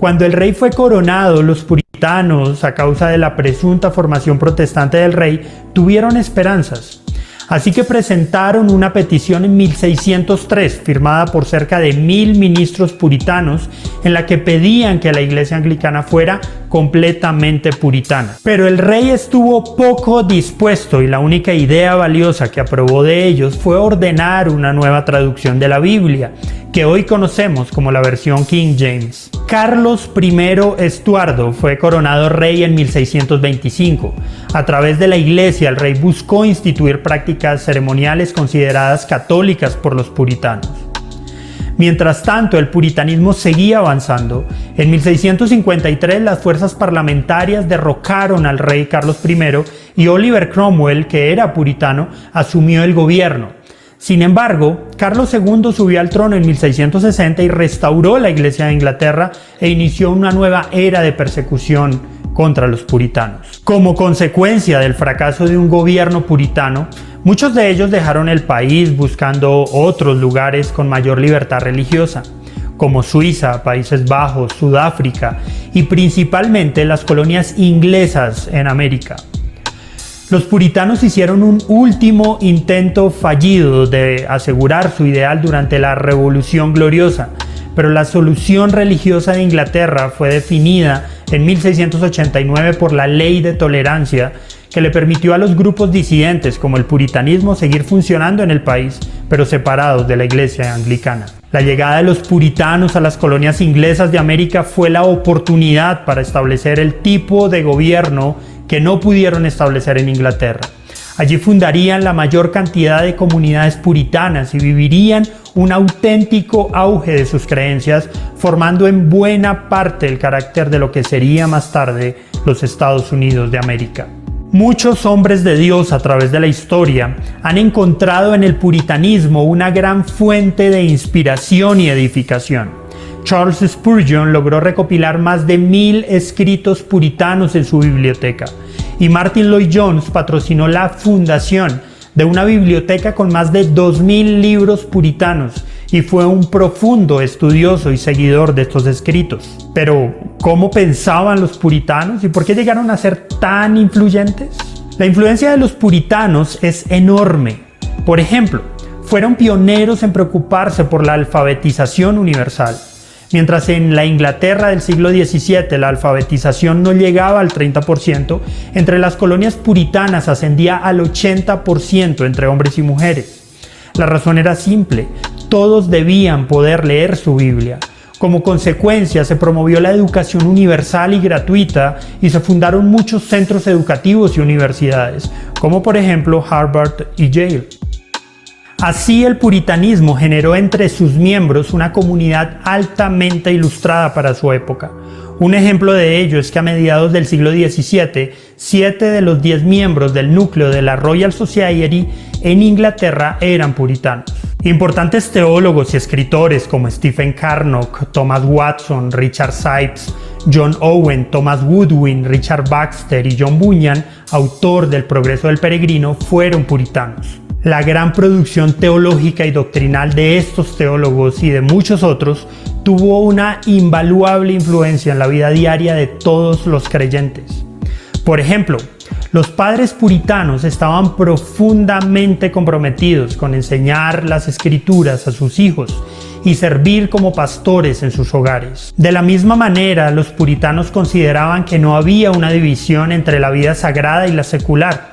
Cuando el rey fue coronado, los puritanos, a causa de la presunta formación protestante del rey, tuvieron esperanzas. Así que presentaron una petición en 1603, firmada por cerca de 1000 ministros puritanos, en la que pedían que la iglesia anglicana fuera completamente puritana. Pero el rey estuvo poco dispuesto y la única idea valiosa que aprobó de ellos fue ordenar una nueva traducción de la Biblia, que hoy conocemos como la versión King James. Carlos I Estuardo fue coronado rey en 1625. A través de la iglesia, el rey buscó instituir prácticas ceremoniales consideradas católicas por los puritanos. Mientras tanto, el puritanismo seguía avanzando. En 1653, las fuerzas parlamentarias derrocaron al rey Carlos I y Oliver Cromwell, que era puritano, asumió el gobierno. Sin embargo, Carlos II subió al trono en 1660 y restauró la Iglesia de Inglaterra e inició una nueva era de persecución contra los puritanos. Como consecuencia del fracaso de un gobierno puritano, muchos de ellos dejaron el país buscando otros lugares con mayor libertad religiosa, como Suiza, Países Bajos, Sudáfrica y principalmente las colonias inglesas en América. Los puritanos hicieron un último intento fallido de asegurar su ideal durante la Revolución Gloriosa, pero la solución religiosa de Inglaterra fue definida en 1689 por la Ley de Tolerancia, que le permitió a los grupos disidentes como el puritanismo seguir funcionando en el país, pero separados de la iglesia anglicana. La llegada de los puritanos a las colonias inglesas de América fue la oportunidad para establecer el tipo de gobierno que no pudieron establecer en Inglaterra. Allí fundarían la mayor cantidad de comunidades puritanas y vivirían un auténtico auge de sus creencias, formando en buena parte el carácter de lo que sería más tarde los Estados Unidos de América. Muchos hombres de Dios a través de la historia han encontrado en el puritanismo una gran fuente de inspiración y edificación. Charles Spurgeon logró recopilar más de 1000 escritos puritanos en su biblioteca, y Martin Lloyd-Jones patrocinó la fundación de una biblioteca con más de 2000 libros puritanos y fue un profundo estudioso y seguidor de estos escritos. Pero, ¿cómo pensaban los puritanos y por qué llegaron a ser tan influyentes? La influencia de los puritanos es enorme. Por ejemplo, fueron pioneros en preocuparse por la alfabetización universal. Mientras en la Inglaterra del siglo XVII la alfabetización no llegaba al 30%, entre las colonias puritanas ascendía al 80% entre hombres y mujeres. La razón era simple: todos debían poder leer su Biblia. Como consecuencia, se promovió la educación universal y gratuita y se fundaron muchos centros educativos y universidades, como por ejemplo Harvard y Yale. Así, el puritanismo generó entre sus miembros una comunidad altamente ilustrada para su época. Un ejemplo de ello es que a mediados del siglo XVII, 7 de los 10 miembros del núcleo de la Royal Society en Inglaterra eran puritanos. Importantes teólogos y escritores como Stephen Carnock, Thomas Watson, Richard Sipes, John Owen, Thomas Goodwin, Richard Baxter y John Bunyan, autor del Progreso del Peregrino, fueron puritanos. La gran producción teológica y doctrinal de estos teólogos y de muchos otros tuvo una invaluable influencia en la vida diaria de todos los creyentes. Por ejemplo, los padres puritanos estaban profundamente comprometidos con enseñar las escrituras a sus hijos y servir como pastores en sus hogares. De la misma manera, los puritanos consideraban que no había una división entre la vida sagrada y la secular.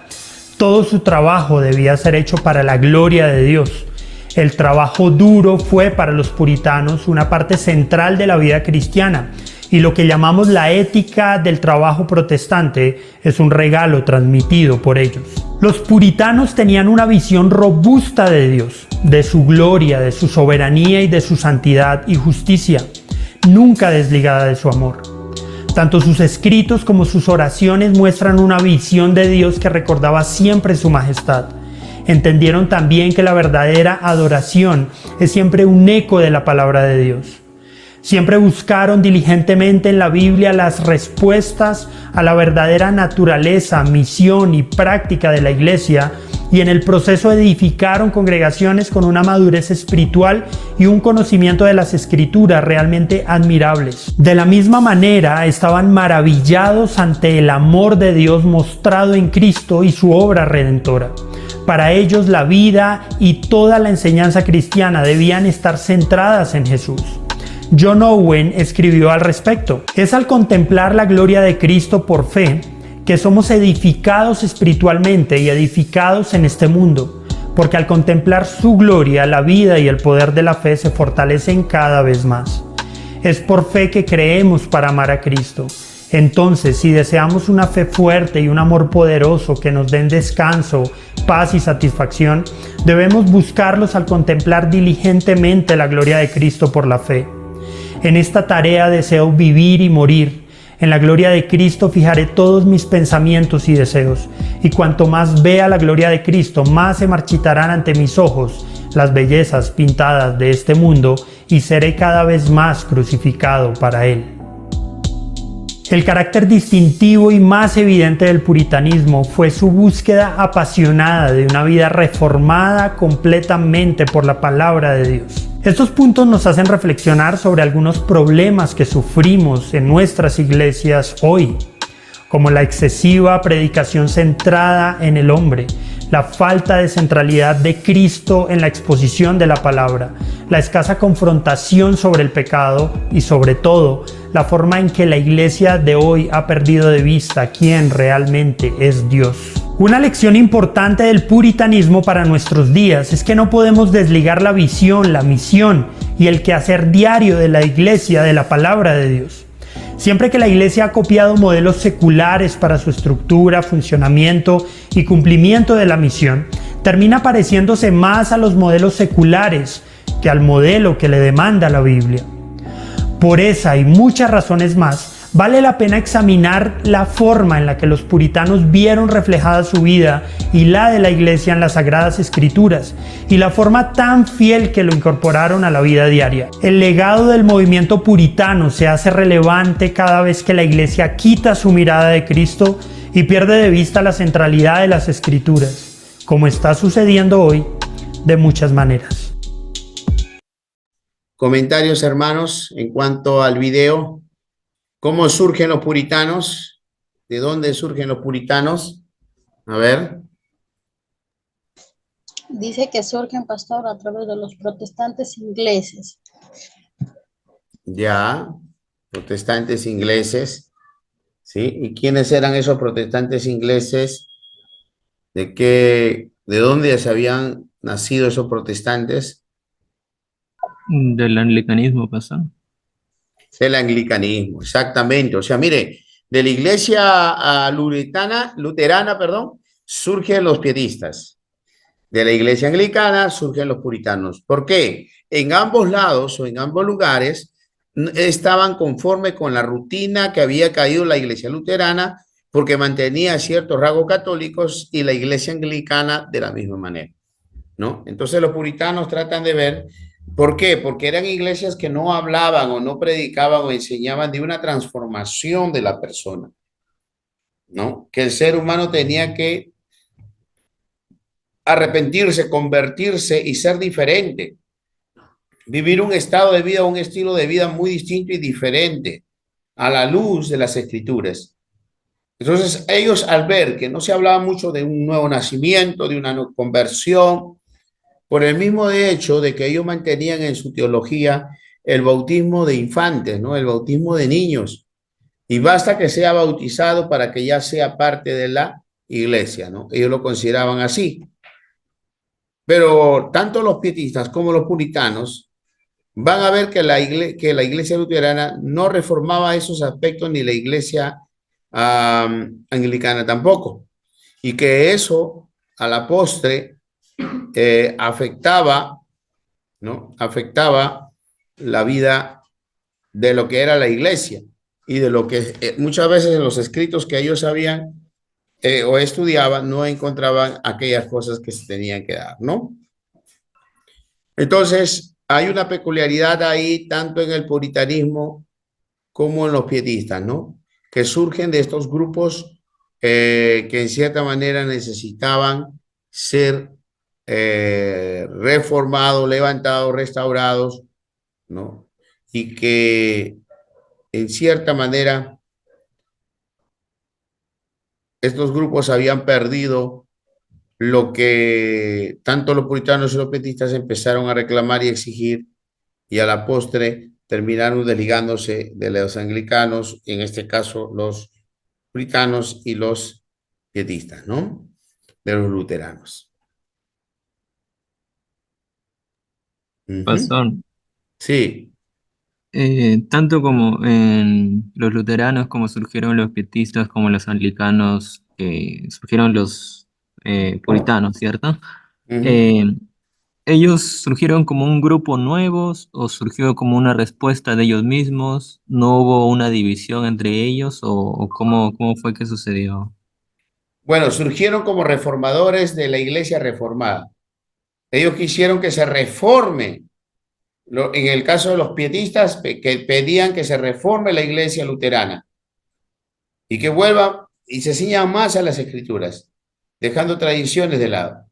Todo su trabajo debía ser hecho para la gloria de Dios. El trabajo duro fue para los puritanos una parte central de la vida cristiana, y lo que llamamos la ética del trabajo protestante es un regalo transmitido por ellos. Los puritanos tenían una visión robusta de Dios, de su gloria, de su soberanía y de su santidad y justicia, nunca desligada de su amor. Tanto sus escritos como sus oraciones muestran una visión de Dios que recordaba siempre su majestad. Entendieron también que la verdadera adoración es siempre un eco de la palabra de Dios. Siempre buscaron diligentemente en la Biblia las respuestas a la verdadera naturaleza, misión y práctica de la Iglesia, y en el proceso edificaron congregaciones con una madurez espiritual y un conocimiento de las escrituras realmente admirables. De la misma manera, estaban maravillados ante el amor de Dios mostrado en Cristo y su obra redentora. Para ellos la vida y toda la enseñanza cristiana debían estar centradas en Jesús. John Owen escribió al respecto: es al contemplar la gloria de Cristo por fe que somos edificados espiritualmente y edificados en este mundo, porque al contemplar su gloria, la vida y el poder de la fe se fortalecen cada vez más. Es por fe que creemos para amar a Cristo. Entonces, si deseamos una fe fuerte y un amor poderoso que nos den descanso, paz y satisfacción, debemos buscarlos al contemplar diligentemente la gloria de Cristo por la fe. En esta tarea deseo vivir y morir. En la gloria de Cristo fijaré todos mis pensamientos y deseos, y cuanto más vea la gloria de Cristo, más se marchitarán ante mis ojos las bellezas pintadas de este mundo, y seré cada vez más crucificado para Él. El carácter distintivo y más evidente del puritanismo fue su búsqueda apasionada de una vida reformada completamente por la palabra de Dios. Estos puntos nos hacen reflexionar sobre algunos problemas que sufrimos en nuestras iglesias hoy, como la excesiva predicación centrada en el hombre, la falta de centralidad de Cristo en la exposición de la palabra, la escasa confrontación sobre el pecado y, sobre todo, la forma en que la iglesia de hoy ha perdido de vista quién realmente es Dios. Una lección importante del puritanismo para nuestros días es que no podemos desligar la visión, la misión y el quehacer diario de la iglesia de la palabra de Dios. Siempre que la iglesia ha copiado modelos seculares para su estructura, funcionamiento y cumplimiento de la misión, termina pareciéndose más a los modelos seculares que al modelo que le demanda la Biblia. Por esa y muchas razones más, vale la pena examinar la forma en la que los puritanos vieron reflejada su vida y la de la iglesia en las Sagradas Escrituras, y la forma tan fiel que lo incorporaron a la vida diaria. El legado del movimiento puritano se hace relevante cada vez que la iglesia quita su mirada de Cristo y pierde de vista la centralidad de las Escrituras, como está sucediendo hoy de muchas maneras. Comentarios, hermanos, en cuanto al video. ¿Cómo surgen los puritanos? ¿De dónde surgen los puritanos? A ver. Dice que surgen, pastor, a través de los protestantes ingleses. Ya, protestantes ingleses. ¿Sí? ¿Y quiénes eran esos protestantes ingleses? ¿De dónde se habían nacido esos protestantes? Del anglicanismo, pastor. Del anglicanismo, exactamente. O sea, mire, de la iglesia luterana, surgen los pietistas. De la iglesia anglicana surgen los puritanos. ¿Por qué? En ambos lados o en ambos lugares estaban conforme con la rutina que había caído la iglesia luterana, porque mantenía ciertos rasgos católicos, y la iglesia anglicana de la misma manera, ¿no? Entonces los puritanos tratan de ver. ¿Por qué? Porque eran iglesias que no hablaban o no predicaban o enseñaban de una transformación de la persona, ¿no? Que el ser humano tenía que arrepentirse, convertirse y ser diferente. Vivir un estado de vida, un estilo de vida muy distinto y diferente a la luz de las Escrituras. Entonces ellos, al ver que no se hablaba mucho de un nuevo nacimiento, de una conversión, por el mismo hecho de que ellos mantenían en su teología el bautismo de infantes, ¿no? El bautismo de niños. Y basta que sea bautizado para que ya sea parte de la iglesia, ¿no? Ellos lo consideraban así. Pero tanto los pietistas como los puritanos van a ver que la iglesia luterana no reformaba esos aspectos, ni la iglesia anglicana tampoco. Y que eso, a la postre, afectaba, ¿no? Afectaba la vida de lo que era la iglesia y de lo que muchas veces en los escritos que ellos sabían o estudiaban no encontraban aquellas cosas que se tenían que dar, ¿no? Entonces hay una peculiaridad ahí tanto en el puritanismo como en los pietistas, ¿no? Que surgen de estos grupos que en cierta manera necesitaban ser reformados, levantados, restaurados, ¿no? Y que en cierta manera estos grupos habían perdido lo que tanto los puritanos y los pietistas empezaron a reclamar y exigir, y a la postre terminaron desligándose de los anglicanos, en este caso los puritanos y los pietistas, ¿no? De los luteranos. Pastor, Sí. tanto como en los luteranos, como surgieron los pietistas, como los anglicanos, surgieron los puritanos, ¿cierto? Eh, ¿Ellos surgieron como un grupo nuevo o surgió como una respuesta de ellos mismos? ¿No hubo una división entre ellos o cómo fue que sucedió? Bueno, surgieron como reformadores de la iglesia reformada. Ellos quisieron que se reforme. En el caso de los pietistas, que pedían que se reforme la iglesia luterana y que vuelva y se ciña más a las escrituras, dejando tradiciones de lado.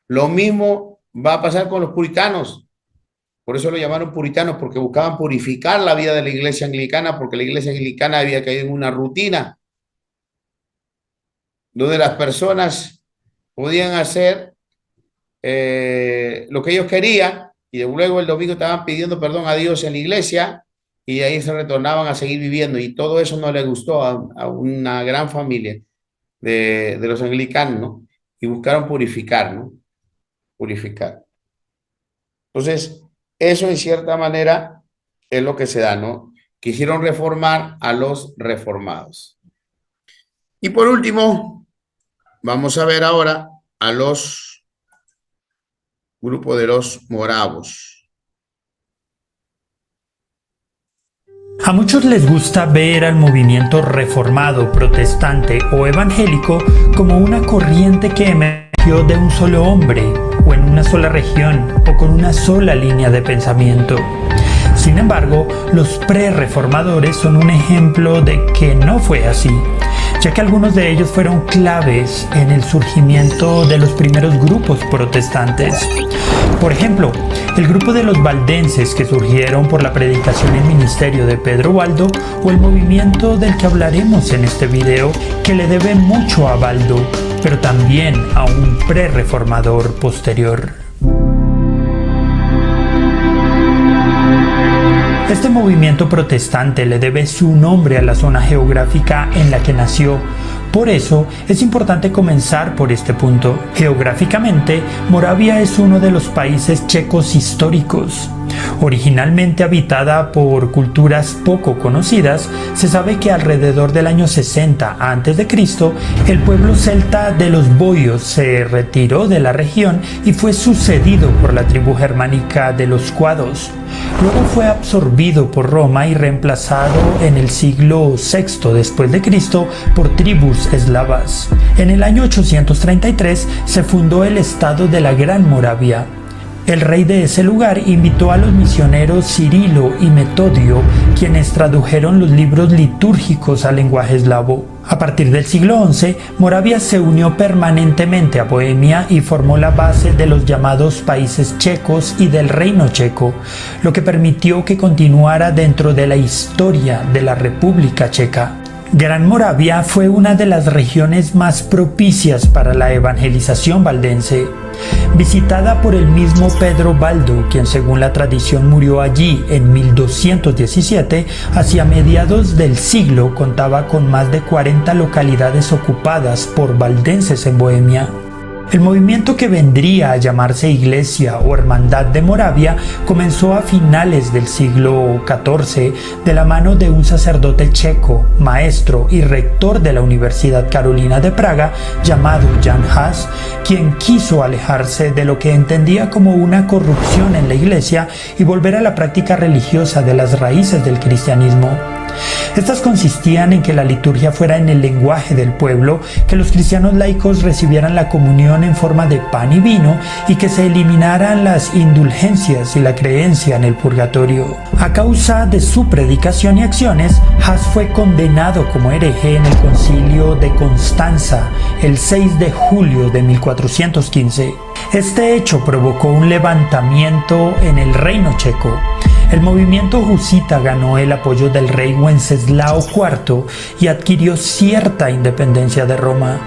Lo mismo va a pasar con los puritanos. Por eso lo llamaron puritanos, porque buscaban purificar la vida de la iglesia anglicana, porque la iglesia anglicana había caído en una rutina donde las personas podían hacer lo que ellos querían, y luego el domingo estaban pidiendo perdón a Dios en la iglesia, y de ahí se retornaban a seguir viviendo, y todo eso no le gustó a una gran familia de los anglicanos, ¿no? Y buscaron purificar, ¿no? Purificar. Entonces, eso en cierta manera es lo que se da, ¿no? Quisieron reformar a los reformados. Y por último, vamos a ver ahora a los grupos de los moravos. A muchos les gusta ver al movimiento reformado, protestante o evangélico como una corriente que emergió de un solo hombre, o en una sola región, o con una sola línea de pensamiento. Sin embargo, los pre-reformadores son un ejemplo de que no fue así, ya que algunos de ellos fueron claves en el surgimiento de los primeros grupos protestantes. Por ejemplo, el grupo de los valdenses, que surgieron por la predicación y ministerio de Pedro Baldo, o el movimiento del que hablaremos en este video, que le debe mucho a Baldo, pero también a un pre-reformador posterior. Este movimiento protestante le debe su nombre a la zona geográfica en la que nació. Por eso es importante comenzar por este punto. Geográficamente, Moravia es uno de los países checos históricos. Originalmente habitada por culturas poco conocidas, se sabe que alrededor del año 60 a.C., el pueblo celta de los boios se retiró de la región y fue sucedido por la tribu germánica de los cuados. Luego fue absorbido por Roma y reemplazado en el siglo VI después de Cristo por tribus eslavas. En el año 833 se fundó el estado de la Gran Moravia. El rey de ese lugar invitó a los misioneros Cirilo y Metodio, quienes tradujeron los libros litúrgicos al lenguaje eslavo. A partir del siglo XI, Moravia se unió permanentemente a Bohemia y formó la base de los llamados países checos y del Reino Checo, lo que permitió que continuara dentro de la historia de la República Checa. Gran Moravia fue una de las regiones más propicias para la evangelización valdense. Visitada por el mismo Pedro Baldo, quien según la tradición murió allí en 1217, hacia mediados del siglo contaba con más de 40 localidades ocupadas por valdenses en Bohemia. El movimiento, que vendría a llamarse Iglesia o Hermandad de Moravia, comenzó a finales del siglo XIV de la mano de un sacerdote checo, maestro y rector de la Universidad Carolina de Praga, llamado Jan Hus, quien quiso alejarse de lo que entendía como una corrupción en la Iglesia y volver a la práctica religiosa de las raíces del cristianismo. Estas consistían en que la liturgia fuera en el lenguaje del pueblo, que los cristianos laicos recibieran la comunión en forma de pan y vino y que se eliminaran las indulgencias y la creencia en el purgatorio. A causa de su predicación y acciones, Hus fue condenado como hereje en el concilio de Constanza el 6 de julio de 1415. Este hecho provocó un levantamiento en el reino checo. El movimiento husita ganó el apoyo del rey Wenceslao IV y adquirió cierta independencia de Roma.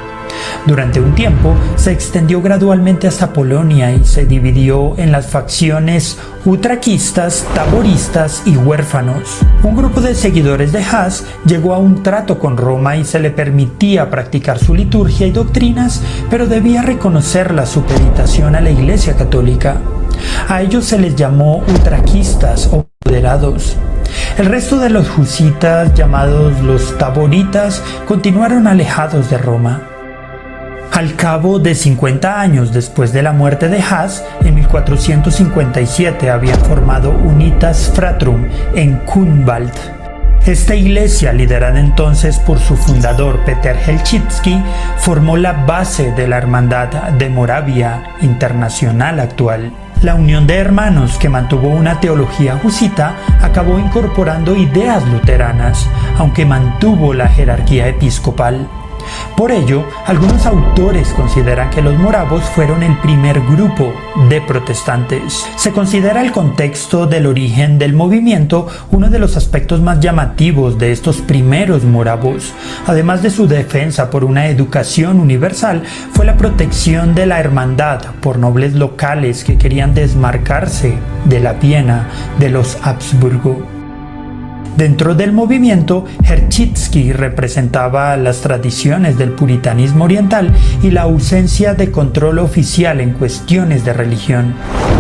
Durante un tiempo se extendió gradualmente hasta Polonia y se dividió en las facciones utraquistas, taboristas y huérfanos. Un grupo de seguidores de Hus llegó a un trato con Roma y se le permitía practicar su liturgia y doctrinas, pero debía reconocer la supeditación a la Iglesia Católica. A ellos se les llamó utraquistas o moderados. El resto de los husitas, llamados los taboritas, continuaron alejados de Roma. Al cabo de 50 años después de la muerte de Hus, en 1457 habían formado Unitas Fratrum en Kunwald. Esta iglesia, liderada entonces por su fundador Peter Helchitsky, formó la base de la Hermandad de Moravia Internacional actual. La unión de hermanos, que mantuvo una teología husita, acabó incorporando ideas luteranas, aunque mantuvo la jerarquía episcopal. Por ello, algunos autores consideran que los moravos fueron el primer grupo de protestantes. Se considera el contexto del origen del movimiento uno de los aspectos más llamativos de estos primeros moravos. Además de su defensa por una educación universal, fue la protección de la hermandad por nobles locales que querían desmarcarse de la Viena de los Habsburgo. Dentro del movimiento, Helchitsky representaba las tradiciones del puritanismo oriental y la ausencia de control oficial en cuestiones de religión.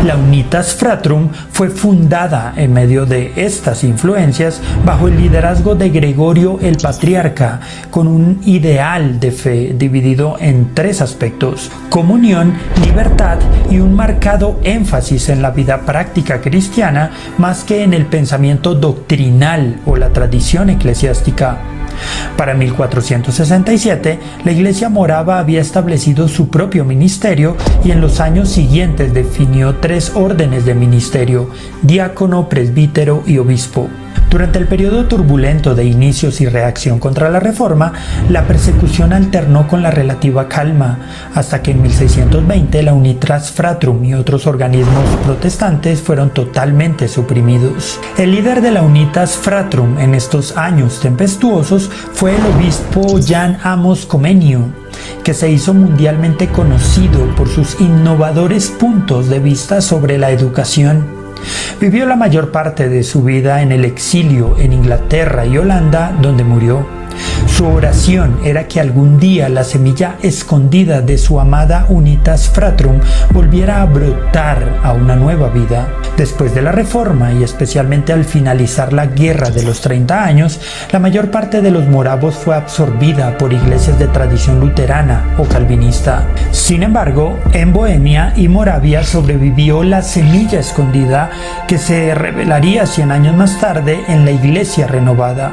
La Unitas Fratrum fue fundada en medio de estas influencias bajo el liderazgo de Gregorio el Patriarca, con un ideal de fe dividido en tres aspectos: comunión, libertad y un marcado énfasis en la vida práctica cristiana más que en el pensamiento doctrinal o la tradición eclesiástica. Para 1467, la Iglesia morava había establecido su propio ministerio y en los años siguientes definió 3 órdenes de ministerio: diácono, presbítero y obispo. Durante el periodo turbulento de inicios y reacción contra la Reforma, la persecución alternó con la relativa calma, hasta que en 1620 la Unitas Fratrum y otros organismos protestantes fueron totalmente suprimidos. El líder de la Unitas Fratrum en estos años tempestuosos fue el obispo Jan Amos Comenius, que se hizo mundialmente conocido por sus innovadores puntos de vista sobre la educación. Vivió la mayor parte de su vida en el exilio en Inglaterra y Holanda, donde murió. Su oración era que algún día la semilla escondida de su amada Unitas Fratrum volviera a brotar a una nueva vida. Después de la Reforma y especialmente al finalizar la Guerra de los 30 años, la mayor parte de los moravos fue absorbida por iglesias de tradición luterana o calvinista. Sin embargo, en Bohemia y Moravia sobrevivió la semilla escondida que se revelaría 100 años más tarde en la Iglesia renovada.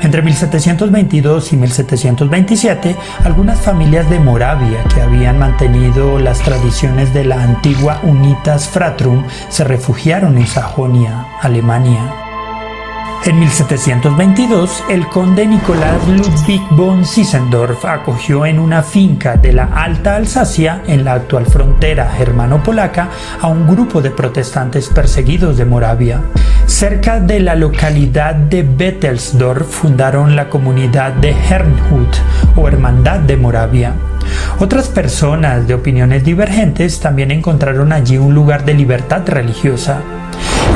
Entre 1722 y 1727, algunas familias de Moravia que habían mantenido las tradiciones de la antigua Unitas Fratrum se refugiaron en Sajonia, Alemania. En 1722, el conde Nicolás Ludwig von Zinzendorf acogió en una finca de la Alta Alsacia, en la actual frontera germano-polaca, a un grupo de protestantes perseguidos de Moravia. Cerca de la localidad de Bettelsdorf fundaron la comunidad de Herrnhut o Hermandad de Moravia. Otras personas de opiniones divergentes también encontraron allí un lugar de libertad religiosa.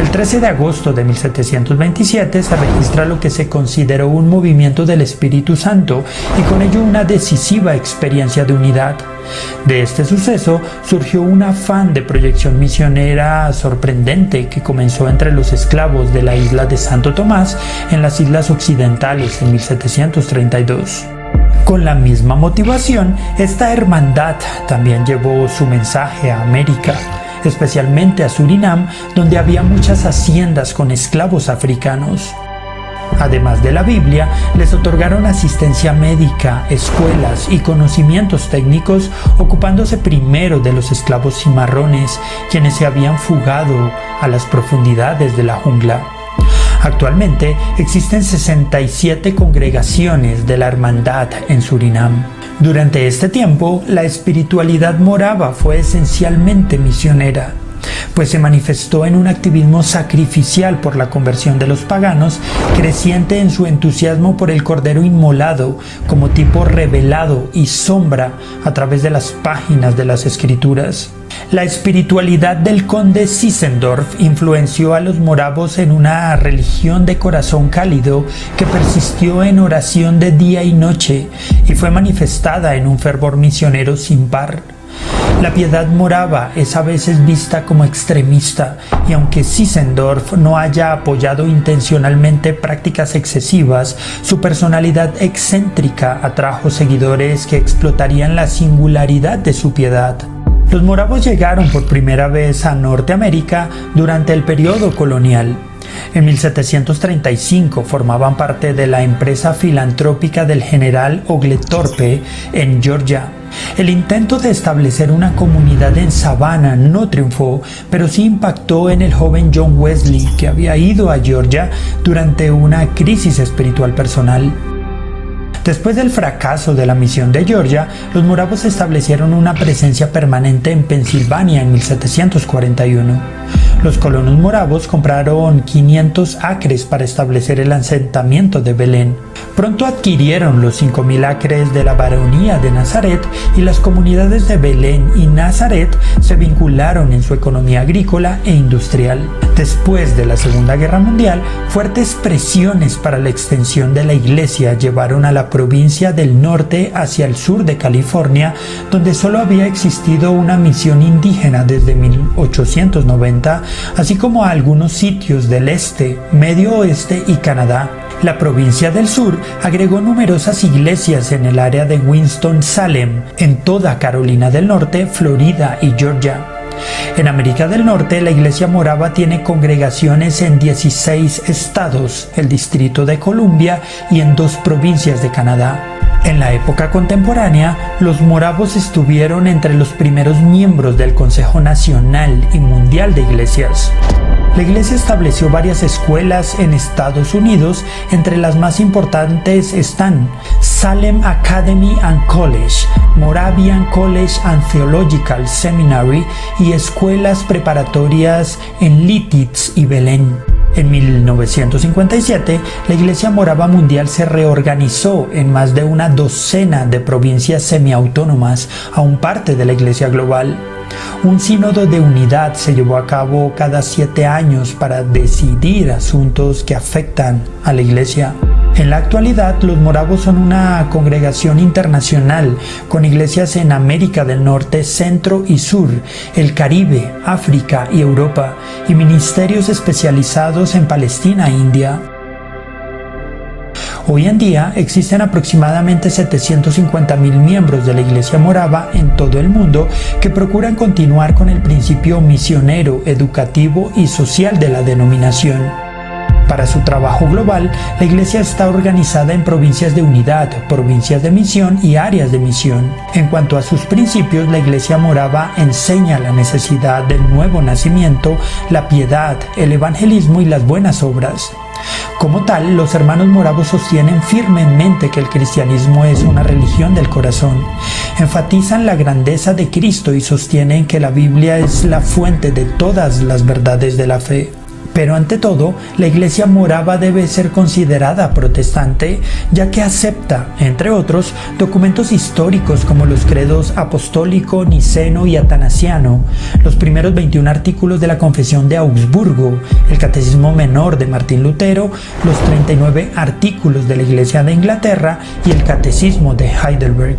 El 13 de agosto de 1727 se registra lo que se consideró un movimiento del Espíritu Santo y con ello una decisiva experiencia de unidad. De este suceso surgió un afán de proyección misionera sorprendente que comenzó entre los esclavos de la isla de Santo Tomás en las islas occidentales en 1732. Con la misma motivación, esta hermandad también llevó su mensaje a América, especialmente a Surinam, donde había muchas haciendas con esclavos africanos. Además de la Biblia, les otorgaron asistencia médica, escuelas y conocimientos técnicos, ocupándose primero de los esclavos cimarrones, quienes se habían fugado a las profundidades de la jungla. Actualmente existen 67 congregaciones de la hermandad en Surinam. Durante este tiempo, la espiritualidad morava fue esencialmente misionera, pues se manifestó en un activismo sacrificial por la conversión de los paganos, creciente en su entusiasmo por el Cordero Inmolado como tipo revelado y sombra a través de las páginas de las Escrituras. La espiritualidad del conde Zinzendorf influenció a los moravos en una religión de corazón cálido que persistió en oración de día y noche y fue manifestada en un fervor misionero sin par. La piedad morava es a veces vista como extremista, y aunque Zinzendorf no haya apoyado intencionalmente prácticas excesivas, su personalidad excéntrica atrajo seguidores que explotarían la singularidad de su piedad. Los moravos llegaron por primera vez a Norteamérica durante el periodo colonial. En 1735 formaban parte de la empresa filantrópica del general Oglethorpe en Georgia. El intento de establecer una comunidad en Savannah no triunfó, pero sí impactó en el joven John Wesley, que había ido a Georgia durante una crisis espiritual personal. Después del fracaso de la misión de Georgia, los moravos establecieron una presencia permanente en Pensilvania en 1741. Los colonos moravos compraron 500 acres para establecer el asentamiento de Belén. Pronto adquirieron los 5.000 acres de la baronía de Nazaret, y las comunidades de Belén y Nazaret se vincularon en su economía agrícola e industrial. Después de la Segunda Guerra Mundial, fuertes presiones para la extensión de la iglesia llevaron a la provincia del norte hacia el sur de California, donde solo había existido una misión indígena desde 1890, así como a algunos sitios del este, medio oeste y Canadá. La provincia del sur agregó numerosas iglesias en el área de Winston-Salem, en toda Carolina del Norte, Florida y Georgia. En América del Norte, la Iglesia morava tiene congregaciones en 16 estados, el Distrito de Columbia y en 2 provincias de Canadá. En la época contemporánea, los moravos estuvieron entre los primeros miembros del Consejo Nacional y Mundial de Iglesias. La Iglesia estableció varias escuelas en Estados Unidos, entre las más importantes están Salem Academy and College, Moravian College and Theological Seminary y escuelas preparatorias en Lititz y Belén. En 1957, la Iglesia Morava Mundial se reorganizó en más de una docena de provincias semiautónomas, aún parte de la Iglesia Global. Un sínodo de unidad se llevó a cabo cada 7 años para decidir asuntos que afectan a la Iglesia. En la actualidad, los moravos son una congregación internacional con iglesias en América del Norte, Centro y Sur, el Caribe, África y Europa, y ministerios especializados en Palestina e India. Hoy en día existen aproximadamente 750.000 miembros de la Iglesia Morava en todo el mundo que procuran continuar con el principio misionero, educativo y social de la denominación. Para su trabajo global, la Iglesia está organizada en provincias de unidad, provincias de misión y áreas de misión. En cuanto a sus principios, la Iglesia Morava enseña la necesidad del nuevo nacimiento, la piedad, el evangelismo y las buenas obras. Como tal, los hermanos moravos sostienen firmemente que el cristianismo es una religión del corazón. Enfatizan la grandeza de Cristo y sostienen que la Biblia es la fuente de todas las verdades de la fe. Pero ante todo, la Iglesia morava debe ser considerada protestante, ya que acepta, entre otros, documentos históricos como los credos apostólico, niceno y atanasiano, los primeros 21 artículos de la Confesión de Augsburgo, el Catecismo Menor de Martín Lutero, los 39 artículos de la Iglesia de Inglaterra y el Catecismo de Heidelberg.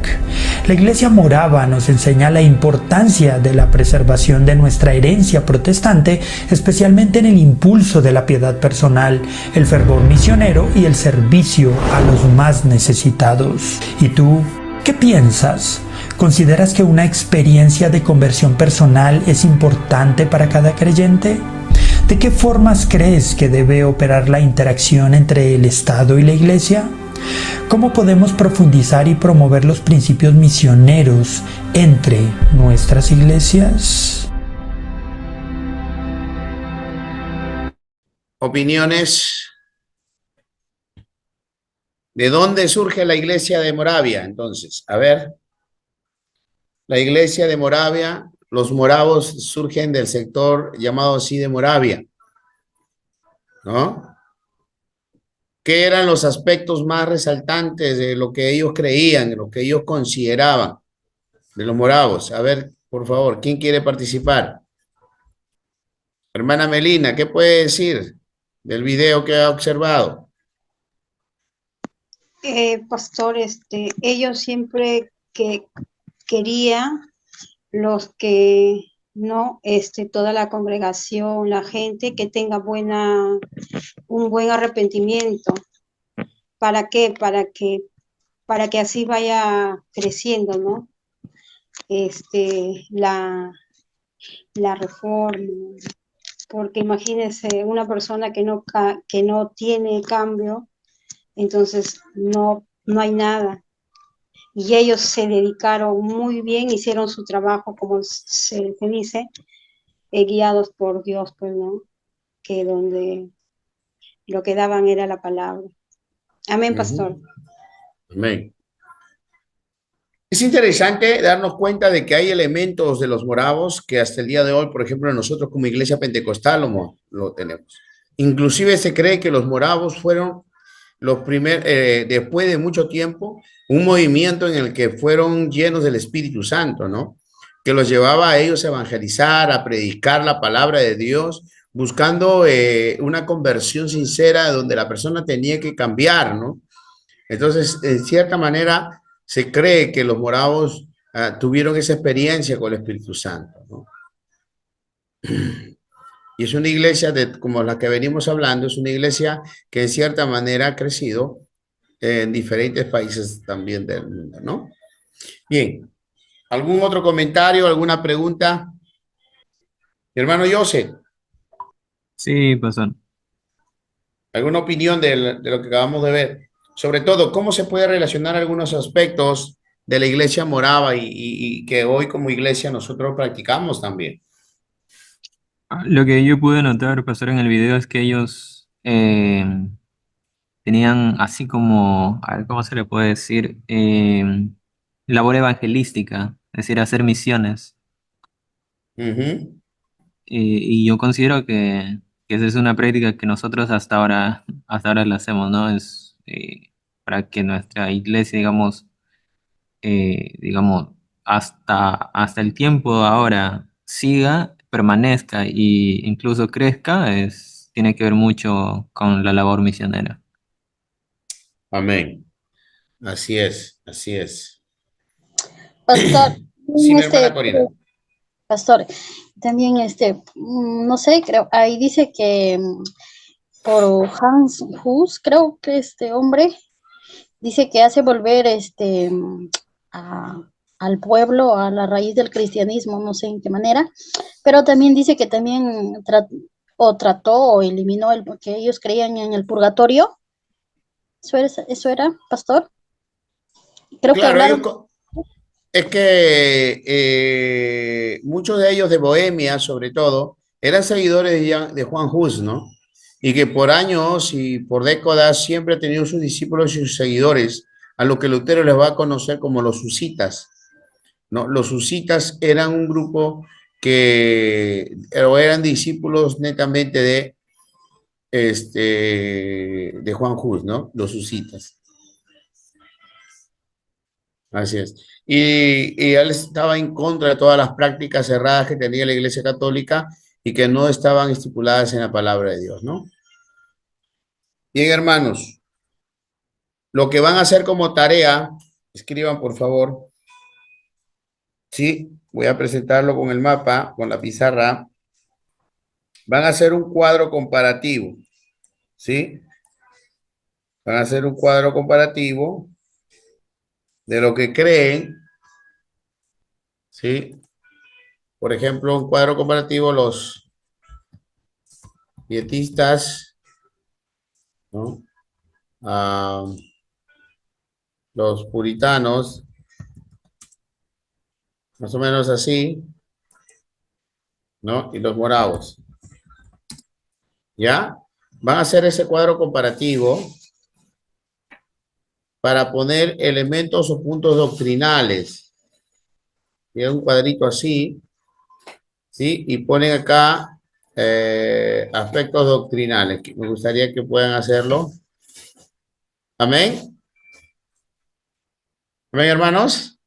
La Iglesia morava nos enseña la importancia de la preservación de nuestra herencia protestante, especialmente en el impulso de la piedad personal, el fervor misionero y el servicio a los más necesitados. ¿Y tú, qué piensas? ¿Consideras que una experiencia de conversión personal es importante para cada creyente? ¿De qué formas crees que debe operar la interacción entre el Estado y la Iglesia? ¿Cómo podemos profundizar y promover los principios misioneros entre nuestras iglesias? Opiniones. ¿De dónde surge la iglesia de Moravia? Entonces, a ver, la iglesia de Moravia, los moravos surgen del sector llamado así de Moravia, ¿no? ¿Qué eran los aspectos más resaltantes de lo que ellos creían, de lo que ellos consideraban de los moravos? A ver, por favor, ¿quién quiere participar? Hermana Melina, ¿qué puede decir del video que ha observado? Pastor, ellos siempre que querían los que no, toda la congregación, la gente que tenga un buen arrepentimiento. ¿Para qué? Para que así vaya creciendo, ¿no? La, la reforma, porque imagínense una persona que no tiene cambio, entonces no hay nada. Y ellos se dedicaron muy bien, hicieron su trabajo, como se dice, guiados por Dios, pues, ¿no? Que donde lo que daban era la palabra. Amén, pastor. Amén. Es interesante darnos cuenta de que hay elementos de los moravos que hasta el día de hoy, por ejemplo, nosotros como iglesia pentecostal lo tenemos. Inclusive se cree que los moravos fueron los primeros, después de mucho tiempo, un movimiento en el que fueron llenos del Espíritu Santo, ¿no? Que los llevaba a ellos a evangelizar, a predicar la palabra de Dios, buscando una conversión sincera donde la persona tenía que cambiar, ¿no? Entonces, en cierta manera, se cree que los moravos tuvieron esa experiencia con el Espíritu Santo, ¿no? Y es una iglesia, como la que venimos hablando, es una iglesia que en cierta manera ha crecido en diferentes países también del mundo, ¿no? Bien, ¿algún otro comentario, alguna pregunta? Hermano José, Sí, pastor. ¿alguna opinión de lo que acabamos de ver? Sobre todo, ¿cómo se puede relacionar algunos aspectos de la iglesia morava y que hoy como iglesia nosotros practicamos también? Lo que yo pude notar, pastor, en el video es que ellos tenían así como, a ver, ¿cómo se le puede decir? Labor evangelística, es decir, hacer misiones. Ujú. Y yo considero que esa es una práctica que nosotros hasta ahora la hacemos, ¿no? Es para que nuestra iglesia, digamos, hasta el tiempo ahora siga, permanezca e incluso crezca, tiene que ver mucho con la labor misionera. Amén. Así es, así es. Pastor, Sí, mi hermana Corina. pastor, también no sé, creo, ahí dice que por Hans Hus, creo que este hombre dice que hace volver a- al pueblo a la raíz del cristianismo, no sé en qué manera, pero también dice que también trató o eliminó el que ellos creían en el purgatorio. Eso era, pastor. Creo que Claro, hablaron. es que muchos de ellos de Bohemia, sobre todo, eran seguidores de Juan Hus, ¿no? Y que por años y por décadas siempre ha tenido sus discípulos y sus seguidores, a lo que Lutero les va a conocer como los husitas, ¿no? Los husitas eran un grupo que eran discípulos netamente de Juan Hus, ¿no? Los husitas. Así es. Y él estaba en contra de todas las prácticas cerradas que tenía la Iglesia Católica y que no estaban estipuladas en la palabra de Dios, ¿no? Bien, hermanos, lo que van a hacer como tarea, escriban por favor. Sí, voy a presentarlo con el mapa, con la pizarra. Van a hacer un cuadro comparativo, ¿sí? Van a hacer un cuadro comparativo de lo que creen, ¿sí? Por ejemplo, un cuadro comparativo, pietistas, ¿no? Los puritanos, más o menos así, ¿no? Y los moravos. ¿Ya? Van a hacer ese cuadro comparativo para poner elementos o puntos doctrinales. Y un cuadrito así, ¿sí? Y ponen acá aspectos doctrinales. Me gustaría que puedan hacerlo. Amén. Amén, hermanos.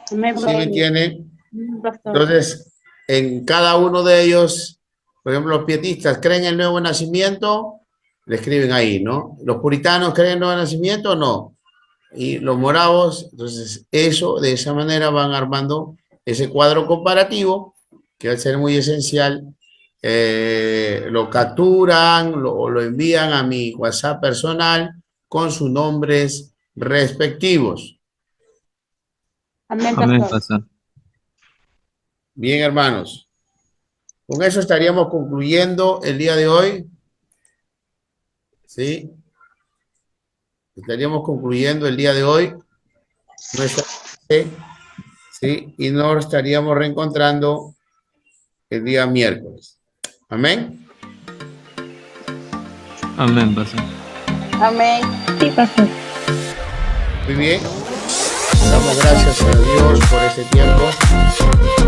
Amén, ¿Sí me pastor. entienden? Pastor. Entonces, en cada uno de ellos, por ejemplo, los pietistas creen en el nuevo nacimiento, le escriben ahí, ¿no? Los puritanos creen en el nuevo nacimiento, no. Y los moravos, entonces eso, de esa manera van armando ese cuadro comparativo, que va a ser muy esencial. Lo capturan o lo envían a mi WhatsApp personal con sus nombres respectivos. Amén, Amén, pastor. pastor. Bien, hermanos. Con eso estaríamos concluyendo el día de hoy. ¿Sí? Estaríamos concluyendo el día de hoy nuestra clase, ¿sí? Y nos estaríamos reencontrando el día miércoles. Amén. Amén, pastor. Amén. Sí, pastor. Muy bien. Damos gracias a Dios por ese tiempo.